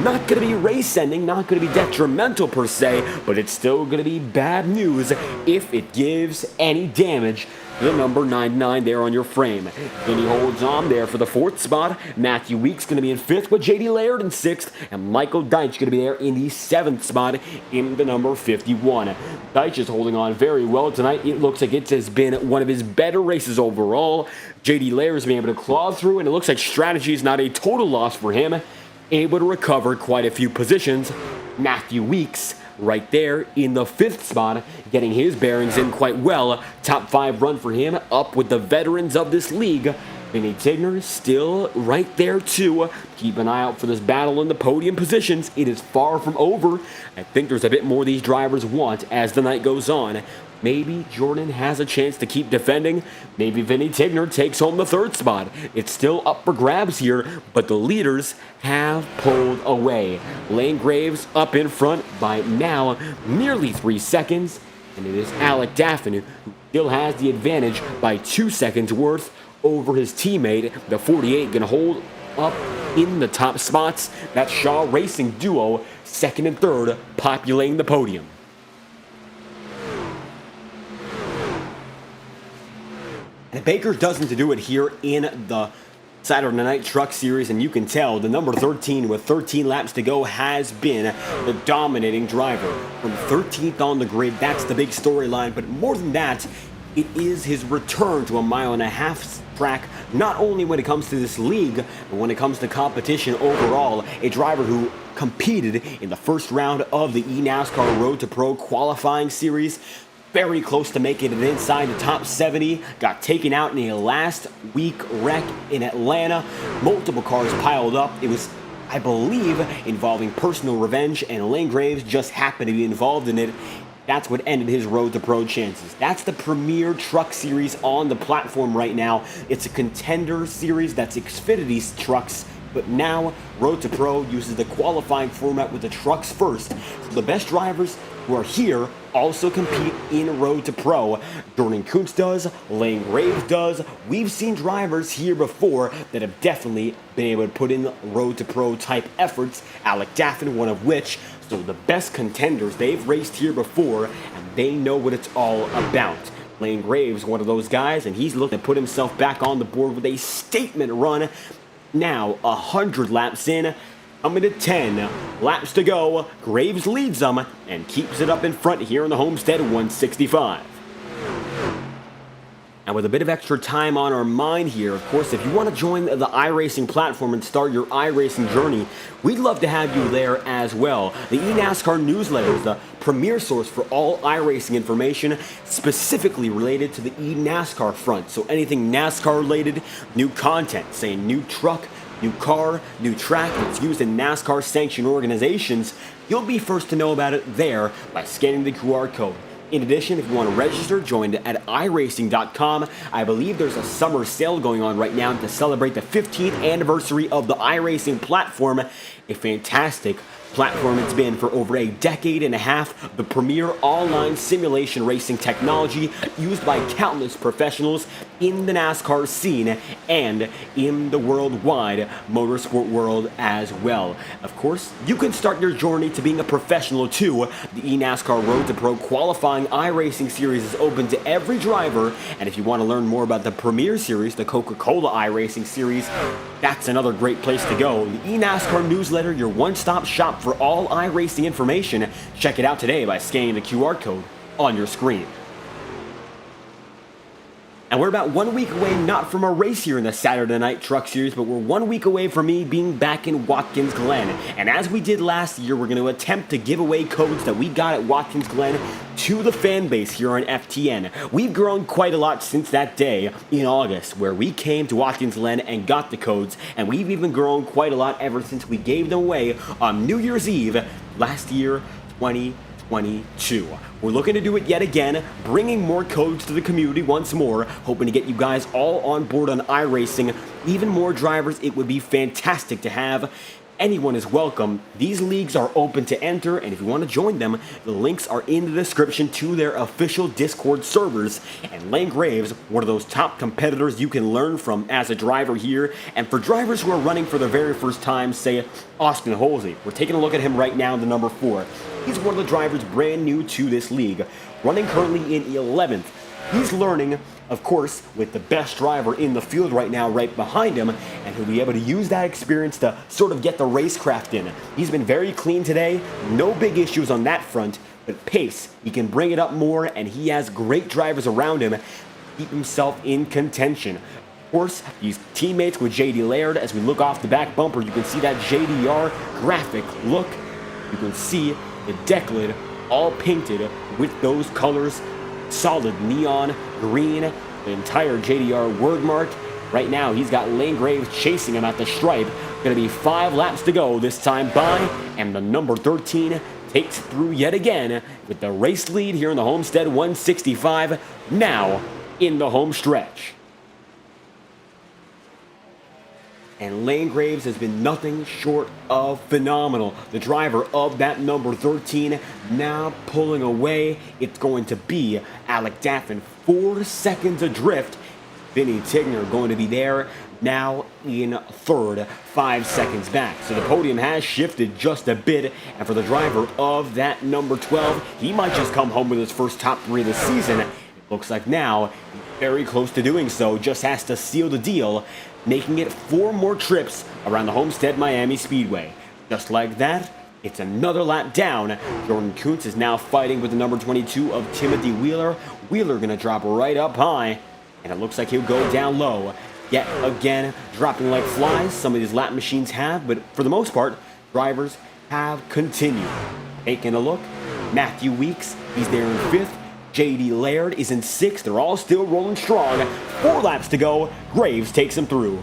Not going to be race-ending, not going to be detrimental per se, but it's still going to be bad news if it gives any damage to the number 99 there on your frame. And he holds on there for the 4th spot. Matthew Weeks going to be in 5th with J.D. Laird in 6th, and Michael Deitch going to be there in the 7th spot in the number 51. Deitch is holding on very well tonight. It looks like it has been one of his better races overall. J.D. Laird has been able to claw through, and it looks like strategy is not a total loss for him. Able to recover quite a few positions. Matthew Weeks right there in the 5th spot, getting his bearings in quite well. Top 5 run for him, up with the veterans of this league. Vinny Tigner still right there too. Keep an eye out for this battle in the podium positions. It is far from over. I think there's a bit more these drivers want as the night goes on. Maybe Jordan has a chance to keep defending. Maybe Vinny Tigner takes home the 3rd spot. It's still up for grabs here, but the leaders have pulled away. Lane Graves up in front by now nearly 3 seconds, and it is Alec Daffin who still has the advantage by 2 seconds worth over his teammate. The 48 going to hold up in the top spots. That Shaw Racing duo, 2nd and 3rd, populating the podium. And Baker doesn't do it here in the Saturday Night Truck Series, and you can tell the number 13 with 13 laps to go has been the dominating driver. From 13th on the grid, that's the big storyline, but more than that, it is his return to a 1.5 mile track, not only when it comes to this league, but when it comes to competition overall. A driver who competed in the first round of the NASCAR Road to Pro qualifying series, very close to making it inside the top 70, got taken out in a last week wreck in Atlanta. Multiple cars piled up. It was, I believe, involving personal revenge, and Lane Graves just happened to be involved in it. That's what ended his Road to Pro chances. That's the premier truck series on the platform right now. It's a contender series that's Xfinity's trucks, but now Road to Pro uses the qualifying format with the trucks first. So the best drivers who are here also compete in Road to Pro. Jordan Kuntz does, Lane Graves does. We've seen drivers here before that have definitely been able to put in Road to Pro type efforts, Alec Daffin one of which. So the best contenders, they've raced here before, and they know what it's all about. Lane Graves, one of those guys, and he's looking to put himself back on the board with a statement run. Now, 100 laps in, coming to 10 laps to go. Graves leads them and keeps it up in front here in the Homestead 165. And with a bit of extra time on our mind here, of course, if you want to join the iRacing platform and start your iRacing journey, we'd love to have you there as well. The eNASCAR newsletter is the premier source for all iRacing information, specifically related to the eNASCAR front. So anything NASCAR related, new content, say new truck, new car, new track that's used in NASCAR sanctioned organizations, you'll be first to know about it there by scanning the QR code. In addition, if you want to register, join at iRacing.com. I believe there's a summer sale going on right now to celebrate the 15th anniversary of the iRacing platform. A fantastic platform it's been for over a decade and a half, the premier online simulation racing technology used by countless professionals in the NASCAR scene and in the worldwide motorsport world as well. Of course, you can start your journey to being a professional too. The eNASCAR Road to Pro qualifying iRacing series is open to every driver, and if you want to learn more about the premier series, the Coca-Cola iRacing series, that's another great place to go. The eNASCAR newsletter, your one-stop shop for all iRacing information. Check it out today by scanning the QR code on your screen. And we're about 1 week away, not from a race here in the Saturday Night Truck Series, but we're 1 week away from me being back in Watkins Glen. And as we did last year, we're going to attempt to give away codes that we got at Watkins Glen to the fan base here on FTN. We've grown quite a lot since that day in August, where we came to Watkins Glen and got the codes, and we've even grown quite a lot ever since we gave them away on New Year's Eve last year, 2022. We're looking to do it yet again, bringing more codes to the community once more, hoping to get you guys all on board on iRacing, even more drivers. It would be fantastic to have anyone is welcome. These leagues are open to enter, and if you want to join them, the links are in the description to their official Discord servers. And Lane Graves, one of those top competitors you can learn from as a driver here. And for drivers who are running for the very first time, say Austin Holsey, we're taking a look at him right now in the number 4. He's one of the drivers brand new to this league, running currently in 11th. He's learning, of course, with the best driver in the field right now right behind him, and he'll be able to use that experience to sort of get the racecraft in. He's been very clean today, no big issues on that front, but pace, he can bring it up more, and he has great drivers around him to keep himself in contention. Of course, he's teammates with JD Laird. As we look off the back bumper, you can see that JDR graphic look. You can see the deck lid all painted with those colors. Solid neon green, the entire JDR word mark. Right now, he's got Lane Graves chasing him at the stripe. Gonna be 5 laps to go this time by, and the number 13 takes through yet again with the race lead here in the Homestead 165, now in the home stretch. And Lane Graves has been nothing short of phenomenal. The driver of that number 13 now pulling away. It's going to be Alec Daffin, 4 seconds adrift. Vinny Tigner going to be there now in third, 5 seconds back. So the podium has shifted just a bit. And for the driver of that number 12, he might just come home with his first top 3 of the season. It looks like now he's very close to doing so. Just has to seal the deal, making it 4 more trips around the Homestead-Miami Speedway. Just like that, it's another lap down. Jordan Kuntz is now fighting with the number 22 of Timothy Wheeler. Wheeler gonna drop right up high, and it looks like he'll go down low. Yet again, dropping like flies, some of these lap machines have, but for the most part, drivers have continued. Taking a look, Matthew Weeks, he's there in 5th. JD Laird is in 6th. They're all still rolling strong. 4 laps to go. Graves takes him through.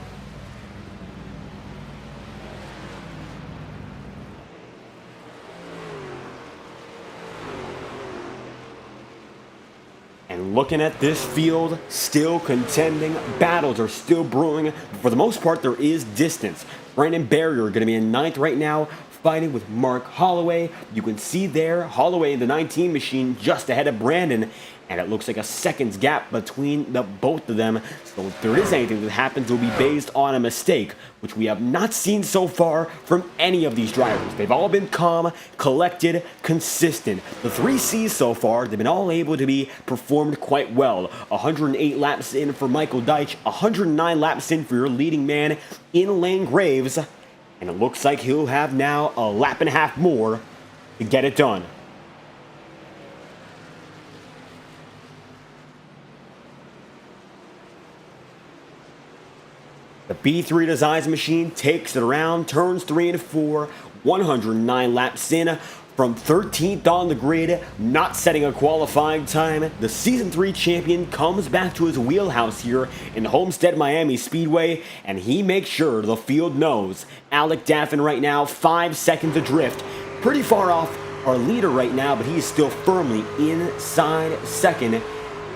And looking at this field, still contending. Battles are still brewing. For the most part, there is distance. Brandon Barrier going to be in 9th right now, fighting with Mark Holloway. You can see there, Holloway in the 19 machine just ahead of Brandon, and it looks like a seconds gap between the both of them. So if there is anything that happens, it will be based on a mistake, which we have not seen so far from any of these drivers. They've all been calm, collected, consistent. The 3 C's so far, they've been all able to be performed quite well. 108 laps in for Michael Deitch, 109 laps in for your leading man in Lane Graves. And it looks like he'll have now a lap and a half more to get it done. The B3 Designs machine takes it around, turns 3 and 4, 109 laps in. From 13th on the grid, not setting a qualifying time, the Season 3 champion comes back to his wheelhouse here in the Homestead-Miami Speedway, and he makes sure the field knows. Alec Daffin right now, 5 seconds adrift. Pretty far off our leader right now, but he's still firmly inside 2nd.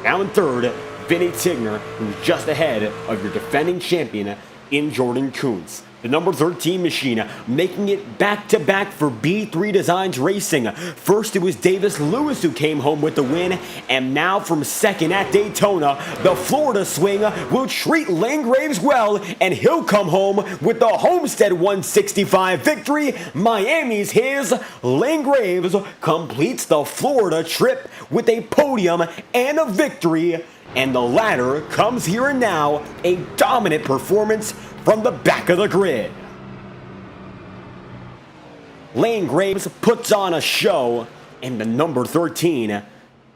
Now in 3rd, Vinny Tigner, who's just ahead of your defending champion in Jordan Kuntz. The number 13 machine making it back-to-back for B3 Designs Racing. First, it was Davis Lewis who came home with the win, and now from 2nd at Daytona, the Florida swing will treat Lane Graves well, and he'll come home with the Homestead 165 victory. Miami's his. Lane Graves completes the Florida trip with a podium and a victory, and the latter comes here and now, a dominant performance from the back of the grid. Lane Graves puts on a show, and the number 13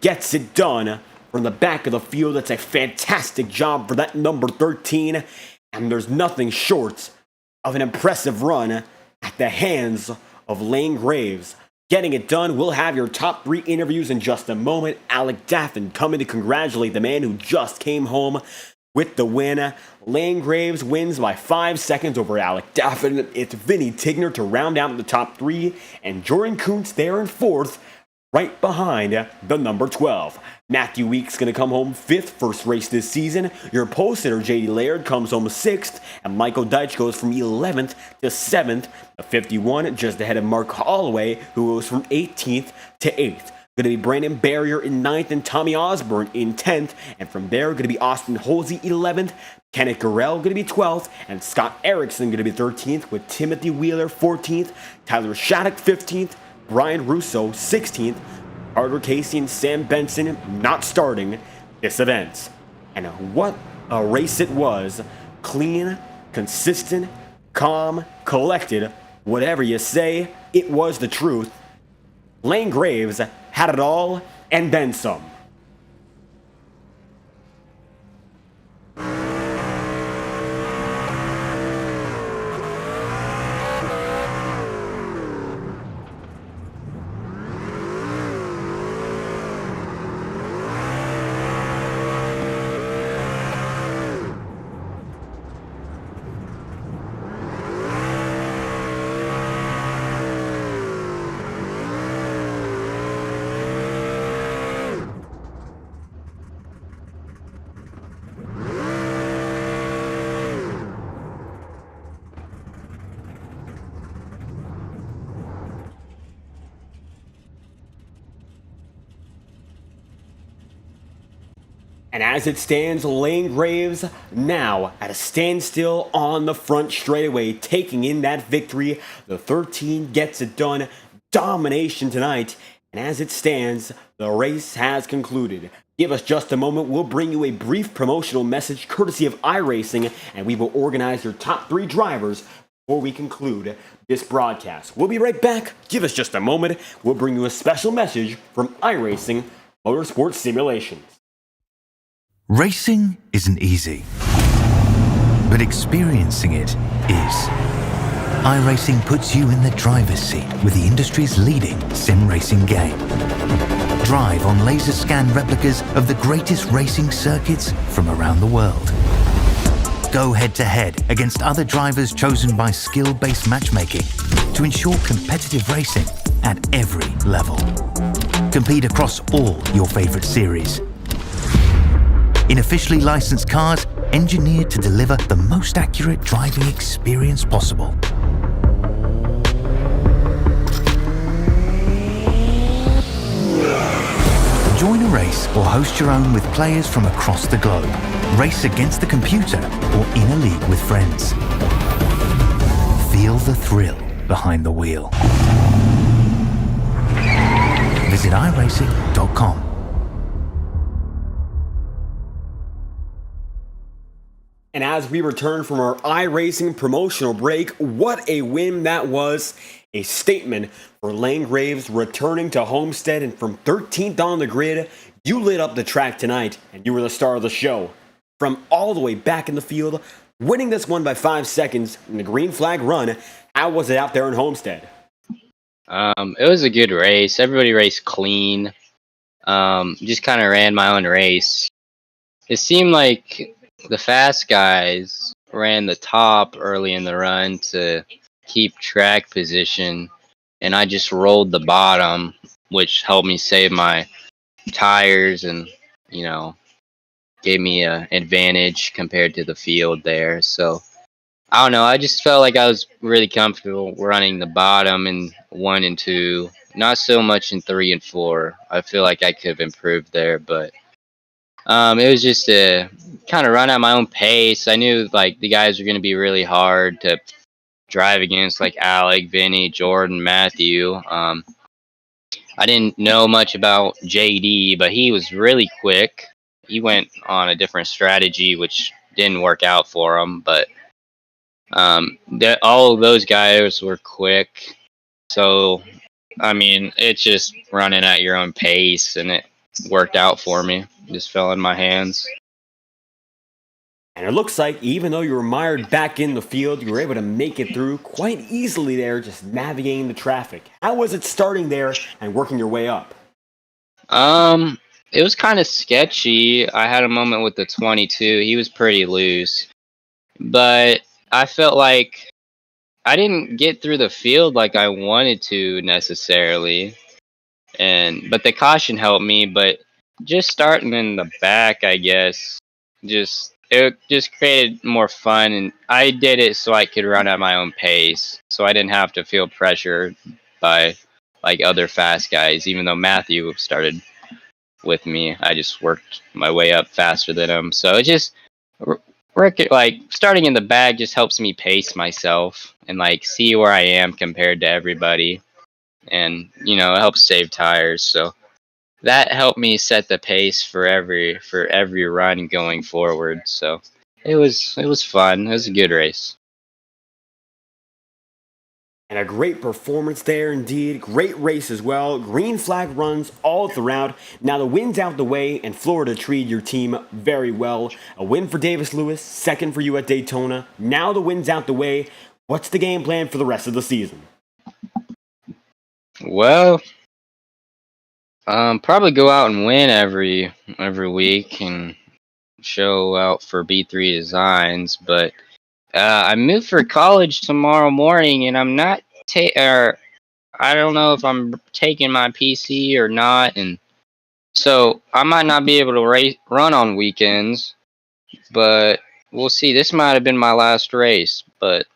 gets it done from the back of the field. That's a fantastic job for that number 13, and there's nothing short of an impressive run at the hands of Lane Graves. Getting it done. We'll have your top 3 interviews in just a moment. Alec Daffin coming to congratulate the man who just came home with the win. Lane Graves wins by 5 seconds over Alec Daffin. It's Vinny Tigner to round out the top 3, and Jordan Kuntz there in 4th. right behind the number 12. Matthew Weeks going to come home 5th, first race this season. Your pole sitter, JD Laird, comes home 6th, and Michael Deitch goes from 11th to 7th. The 51, just ahead of Mark Holloway, who goes from 18th to 8th. Going to be Brandon Barrier in 9th and Tommy Osborne in 10th. And from there, going to be Austin Holsey 11th, Kenneth Gurrell going to be 12th, and Scott Erickson going to be 13th, with Timothy Wheeler 14th, Tyler Shattuck 15th, Brian Russo 16th, Carter Casey and Sam Benson not starting this event. And what a race it was. Clean, consistent, calm, collected, whatever you say, it was the truth. Lane Graves had it all and then some. And as it stands, Lane Graves now at a standstill on the front straightaway, taking in that victory. The 13 gets it done. Domination tonight. And as it stands, the race has concluded. Give us just a moment. We'll bring you a brief promotional message courtesy of iRacing, and we will organize your top 3 drivers before we conclude this broadcast. We'll be right back. Give us just a moment. We'll bring you a special message from iRacing Motorsport Simulations. Racing isn't easy, but experiencing it is. iRacing puts you in the driver's seat with the industry's leading sim racing game. Drive on laser scan replicas of the greatest racing circuits from around the world. Go head-to-head against other drivers chosen by skill-based matchmaking to ensure competitive racing at every level. Compete across all your favorite series in officially licensed cars engineered to deliver the most accurate driving experience possible. Join a race or host your own with players from across the globe. Race against the computer or in a league with friends. Feel the thrill behind the wheel. Visit iRacing.com. And as we return from our iRacing promotional break, what a win that was. A statement for Lane Graves returning to Homestead, and from 13th on the grid, you lit up the track tonight and you were the star of the show. From all the way back in the field, winning this one by 5 seconds in the green flag run, how was it out there in Homestead? It was a good race. Everybody raced clean. Just kind of ran my own race. It seemed like the fast guys ran the top early in the run to keep track position, and I just rolled the bottom, which helped me save my tires and, gave me an advantage compared to the field there. So I don't know. I just felt like I was really comfortable running the bottom in 1 and 2, not so much in 3 and 4. I feel like I could have improved there, but it was just a kind of run at my own pace. I knew like the guys were going to be really hard to drive against, like Alec, Vinny, Jordan, Matthew. I didn't know much about JD, but he was really quick. He went on a different strategy, which didn't work out for him. But all of those guys were quick. So, I mean, it's just running at your own pace, and it worked out for me. Just fell in my hands. And it looks like even though you were mired back in the field, you were able to make it through quite easily there, just navigating the traffic. How was it starting there and working your way up? It was kind of sketchy. I had a moment with the 22. He was pretty loose. But I felt like I didn't get through the field like I wanted to necessarily. but the caution helped me. But just starting in the back, I guess, it just created more fun, and I did it so I could run at my own pace, so I didn't have to feel pressure by like other fast guys. Even though Matthew started with me, I just worked my way up faster than him. So it just like starting in the back just helps me pace myself and like see where I am compared to everybody, and it helps save tires. So that helped me set the pace for every run going forward. So it was fun. It was a good race. And a great performance there indeed. Great race as well. Green flag runs all throughout. Now the win's out the way, and Florida treated your team very well. A win for Davis Lewis, second for you at Daytona. Now the win's out the way. What's the game plan for the rest of the season? Well, probably go out and win every week and show out for B3 Designs. But I moved for college tomorrow morning, and I'm not I don't know if I'm taking my PC or not, and so I might not be able to run on weekends. But we'll see. This might have been my last race, but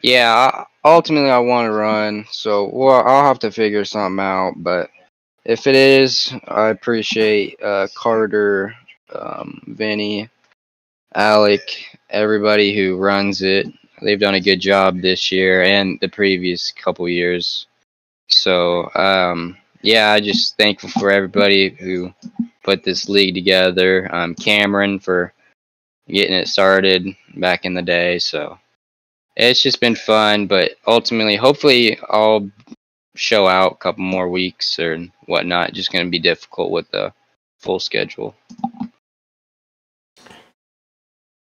yeah. Ultimately, I want to run, so I'll have to figure something out. But if it is, I appreciate Carter, Vinny, Alec, everybody who runs it. They've done a good job this year and the previous couple years. So, yeah, I just thankful for everybody who put this league together. Cameron for getting it started back in the day. So it's just been fun, but ultimately, hopefully, I'll show out a couple more weeks or whatnot. Just going to be difficult with the full schedule.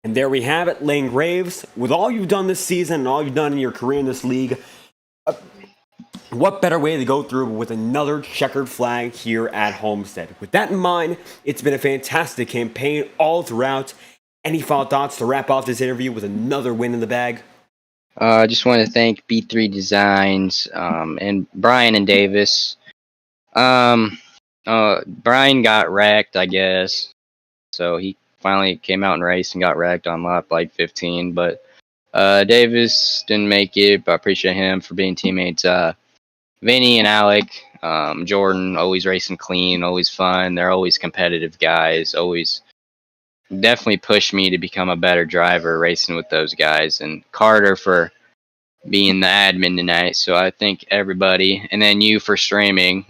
And there we have it, Lane Graves. With all you've done this season and all you've done in your career in this league, what better way to go through with another checkered flag here at Homestead? With that in mind, it's been a fantastic campaign all throughout. Any final thoughts to wrap off this interview with another win in the bag? I just want to thank B3 Designs and Brian and Davis. Brian got wrecked, I guess. So he finally came out and raced and got wrecked on lap like 15. But Davis didn't make it, but I appreciate him for being teammates. Vinny and Alec, Jordan, always racing clean, always fun. They're always competitive guys, always definitely pushed me to become a better driver racing with those guys. And Carter for being the admin tonight. So I thank everybody. And then you for streaming.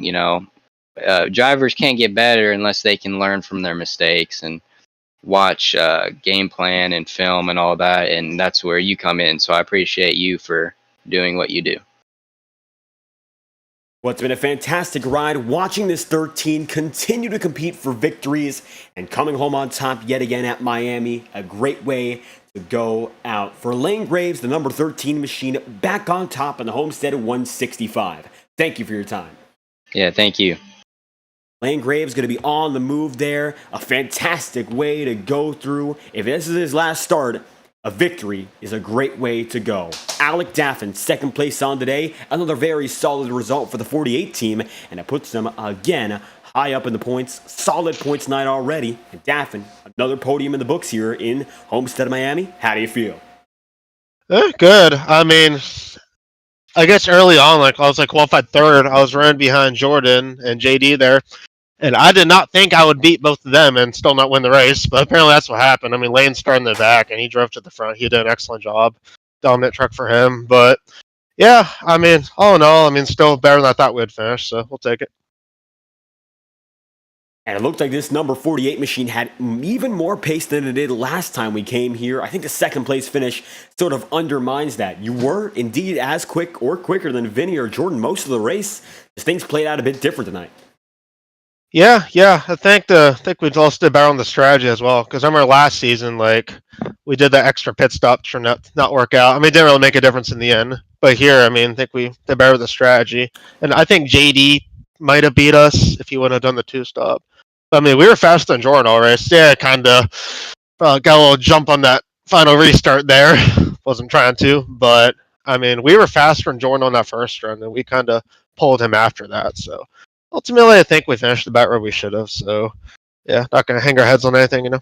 Drivers can't get better unless they can learn from their mistakes and watch game plan and film and all that. And that's where you come in. So I appreciate you for doing what you do. Well, it's been a fantastic ride watching this 13 continue to compete for victories and coming home on top yet again at Miami. A great way to go out. For Lane Graves, the number 13 machine, back on top in the Homestead 165. Thank you for your time. Yeah, thank you. Lane Graves going to be on the move there. A fantastic way to go through. If this is his last start, a victory is a great way to go. Alec Daffin, second place on today. Another very solid result for the 48 team, and it puts them again high up in the points. Solid points night already. And Daffin, another podium in the books here in Homestead-Miami. How do you feel? Good. I mean, I guess early on, I was qualified third. I was running behind Jordan and JD there. And I did not think I would beat both of them and still not win the race, but apparently that's what happened. I mean, Lane started in the back, and he drove to the front. He did an excellent job. Dominant truck for him. But, yeah, I mean, all in all, still better than I thought we'd finish, so we'll take it. And it looked like this number 48 machine had even more pace than it did last time we came here. I think the second place finish sort of undermines that. You were indeed as quick or quicker than Vinny or Jordan most of the race. Just things played out a bit different tonight. Yeah. I think we also did better on the strategy as well. Because I remember last season, we did that extra pit stop to not work out. It didn't really make a difference in the end. But here, I think we did better with the strategy. And I think JD might have beat us if he would have done the two stop. But, we were faster than Jordan all race. Yeah, kind of got a little jump on that final restart there. Wasn't trying to, but I mean, we were faster than Jordan on that first run, and we kind of pulled him after that. So ultimately, I think we finished about where we should have. So yeah, not going to hang our heads on anything, you know.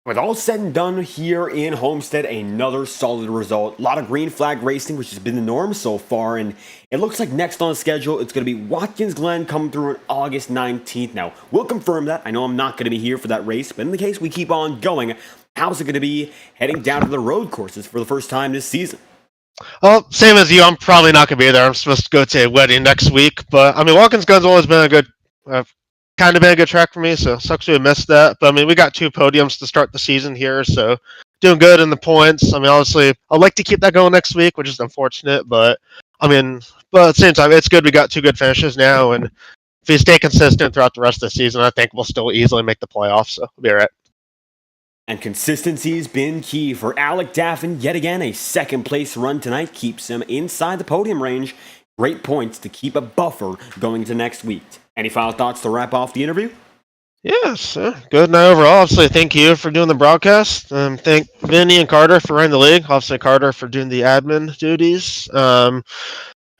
With all said and done here in Homestead, another solid result. A lot of green flag racing, which has been the norm so far, and it looks like next on the schedule, it's going to be Watkins Glen coming through on August 19th. Now, we'll confirm that. I know I'm not going to be here for that race, but in the case we keep on going, how's it going to be heading down to the road courses for the first time this season? Well, same as you, I'm probably not going to be there. I'm supposed to go to a wedding next week, but I mean, Watkins Glen's always been a good kind of been a good track for me, so sucks we missed that. But I mean, we got 2 podiums to start the season here, so doing good in the points. I mean, obviously, I'd like to keep that going next week, which is unfortunate, but I mean, but at the same time, it's good we got 2 good finishes now, and if we stay consistent throughout the rest of the season, I think we'll still easily make the playoffs, so we'll be all right. And consistency's been key for Alec Daffin. Yet again, a second place run tonight keeps him inside the podium range. Great points to keep a buffer going into next week. Any final thoughts to wrap off the interview? Yes, good night overall. Obviously, thank you for doing the broadcast. Thank Vinny and Carter for running the league. Obviously, Carter for doing the admin duties.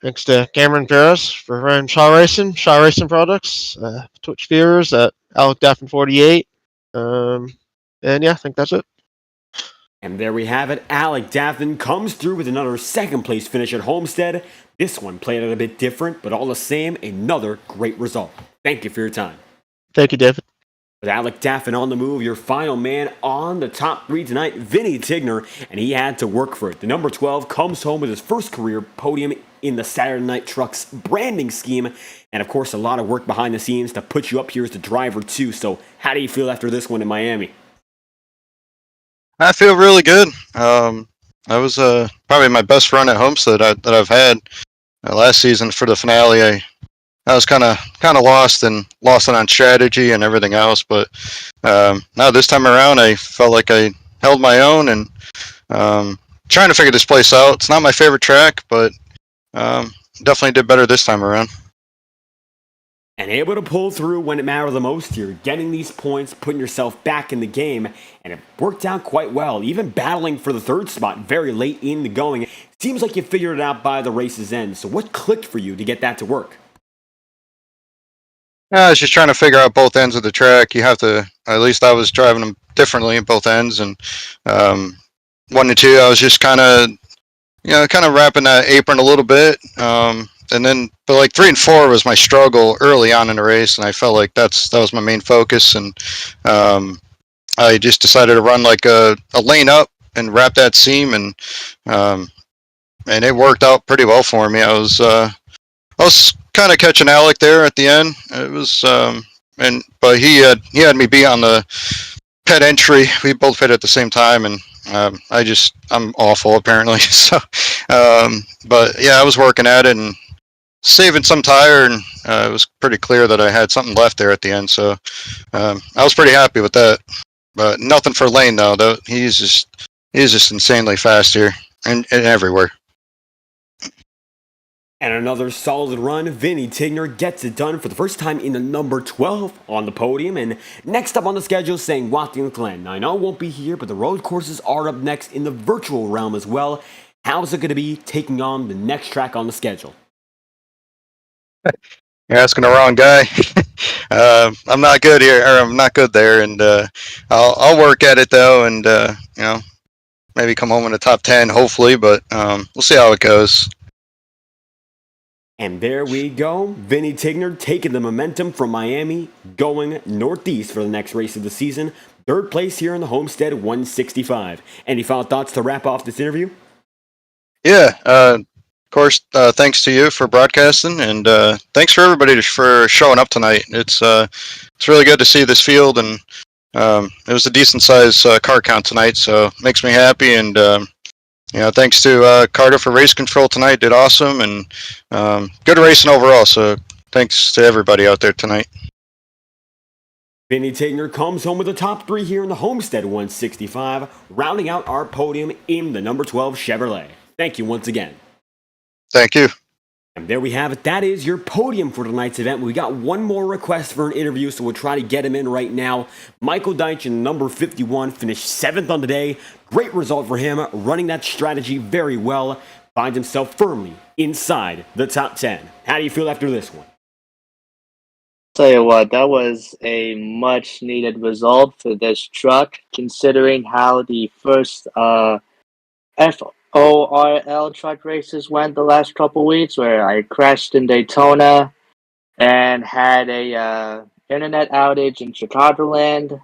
Thanks to Cameron Ferris for running Shaw Racing Products. Twitch viewers at Alec Daffin 48. And yeah, I think that's it. And there we have it. Alec Daffin comes through with another second place finish at Homestead. This one played out a bit different, but all the same, another great result. Thank you for your time. Thank you, David. With Alec Daffin on the move, your final man on the top 3 tonight, Vinny Tigner, and he had to work for it. The number 12 comes home with his first career podium in the Saturday Night Trucks branding scheme, and of course, a lot of work behind the scenes to put you up here as the driver too. So, how do you feel after this one in Miami? I feel really good. That was probably my best run at Homestead that I've had. Last season for the finale, I was kind of lost it on strategy and everything else. But now this time around, I felt like I held my own and trying to figure this place out. It's not my favorite track, but definitely did better this time around. And able to pull through when it mattered the most here, getting these points, putting yourself back in the game, and it worked out quite well, even battling for the 3rd spot very late in the going. Seems like you figured it out by the race's end, so what clicked for you to get that to work? I was just trying to figure out both ends of the track. You have to, at least I was driving them differently at both ends, and 1 and 2, I was just kind of wrapping that apron a little bit. And then, but like 3 and 4 was my struggle early on in the race, and I felt like that was my main focus. And I just decided to run like a lane up and wrap that seam, and it worked out pretty well for me. I was kind of catching Alec there at the end. It was, but he had me beat on the pit entry. We both pit at the same time, and I'm awful apparently. So, but yeah, I was working at it and saving some tire, and it was pretty clear that I had something left there at the end. So I was pretty happy with that. But nothing for Lane though. He's just insanely fast here and everywhere. And another solid run, Vinny Tigner gets it done for the first time in the number 12 on the podium. And next up on the schedule, saying Watkins Glen. Now, I know it won't be here, but the road courses are up next in the virtual realm as well. How's it going to be taking on the next track on the schedule? You're asking the wrong guy. I'm not good here, or I'm not good there, and I'll work at it though, and maybe come home in the top 10, hopefully. But we'll see how it goes. And there we go. Vinny Tigner taking the momentum from Miami, going northeast for the next race of the season. 3rd place here in the Homestead 165. Any final thoughts to wrap off this interview? Yeah, of course, thanks to you for broadcasting, and thanks for everybody for showing up tonight. It's really good to see this field, and it was a decent size car count tonight, so it makes me happy. And thanks to Carter for race control tonight. Did awesome, and good racing overall. So thanks to everybody out there tonight. Vinny Tigner comes home with the top 3 here in the Homestead 165, rounding out our podium in the number 12 Chevrolet. Thank you once again. Thank you. And there we have it. That is your podium for tonight's event. We got one more request for an interview, so we'll try to get him in right now. Michael Deitch in number 51 finished 7th on the day. Great result for him, running that strategy very well. Finds himself firmly inside the top 10. How do you feel after this one? Tell you what, that was a much needed result for this truck, considering how the first FORL truck races went the last couple weeks, where I crashed in Daytona and had a internet outage in Chicagoland.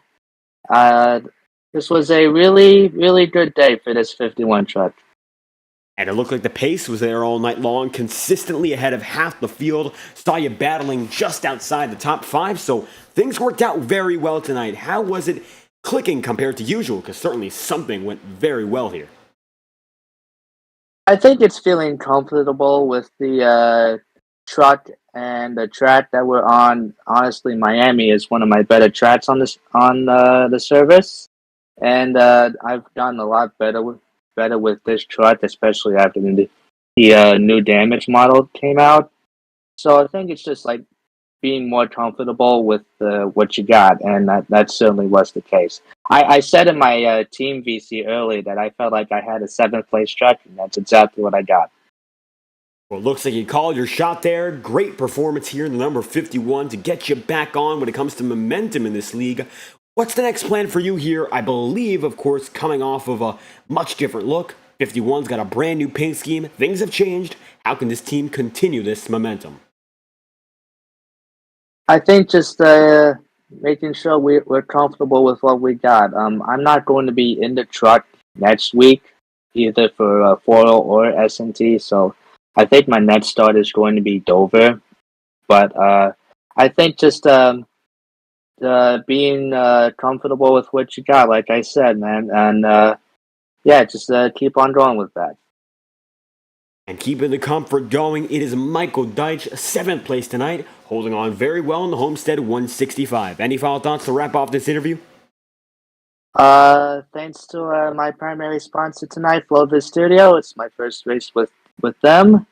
This was a really, really good day for this 51 truck. And it looked like the pace was there all night long, consistently ahead of half the field. Saw you battling just outside the top 5, so things worked out very well tonight. How was it clicking compared to usual? Because certainly something went very well here. I think it's feeling comfortable with the truck and the track that we're on. Honestly, Miami is one of my better tracks on the service, and I've gotten a lot better with this truck, especially after the new damage model came out. So I think it's just like being more comfortable with what you got, and that certainly was the case. I said in my team VC earlier that I felt like I had a 7th place truck, and that's exactly what I got. Well, it looks like you called your shot there. Great performance here in the number 51 to get you back on when it comes to momentum in this league. What's the next plan for you here? I believe, of course, coming off of a much different look. 51's got a brand new paint scheme. Things have changed. How can this team continue this momentum? I think just making sure we're comfortable with what we got. I'm not going to be in the truck next week, either for FORL or S&T, so I think my next start is going to be Dover. But I think just being comfortable with what you got, like I said, man, and just keep on going with that. And keeping the comfort going, it is Michael Deitch, 7th place tonight, holding on very well in the Homestead 165. Any final thoughts to wrap off this interview? Thanks to my primary sponsor tonight, Flovis Studio. It's my first race with them.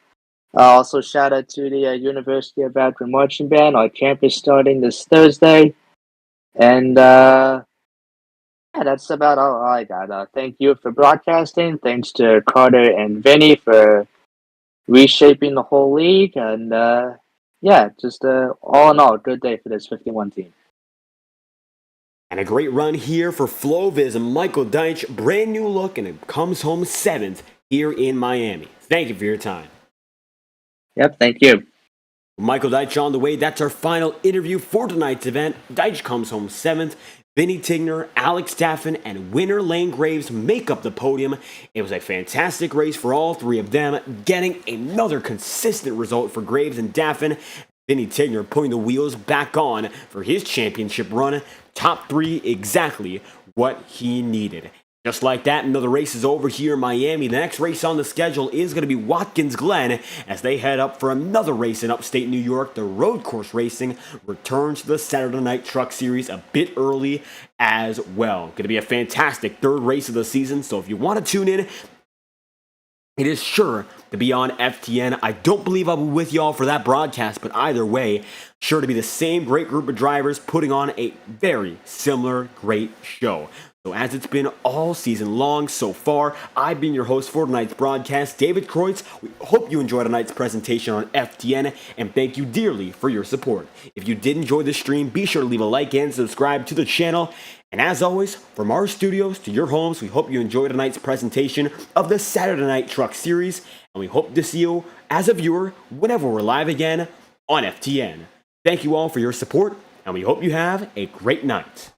Also, shout out to the University of Akron Marching Band. Our camp is starting this Thursday. And that's about all I got. Thank you for broadcasting. Thanks to Carter and Vinny for reshaping the whole league. And just all in all, good day for this 51 team. And a great run here for Flovis and Michael Deitch. Brand new look, and it comes home 7th here in Miami. Thank you for your time. Yep, thank you. Michael Deitch on the way. That's our final interview for tonight's event. Deitch comes home 7th. Vinny Tigner, Alex Staffen, and winner Lane Graves make up the podium. It was a fantastic race for all 3 of them, getting another consistent result for Graves and Daffin. Vinny Tigner putting the wheels back on for his championship run. Top 3, exactly what he needed. Just like that, another race is over here in Miami. The next race on the schedule is going to be Watkins Glen as they head up for another race in upstate New York. The road course racing returns to the Saturday Night Truck Series a bit early as well. Going to be a fantastic 3rd race of the season, so if you want to tune in, it is sure to be on FTN. I don't believe I'll be with y'all for that broadcast, but either way, sure to be the same great group of drivers putting on a very similar great show. So as it's been all season long so far, I've been your host for tonight's broadcast, David Kreutz. We hope you enjoyed tonight's presentation on FTN, and thank you dearly for your support. If you did enjoy the stream, be sure to leave a like and subscribe to the channel. And as always, from our studios to your homes, we hope you enjoyed tonight's presentation of the Saturday Night Truck Series, and we hope to see you as a viewer whenever we're live again on FTN. Thank you all for your support, and we hope you have a great night.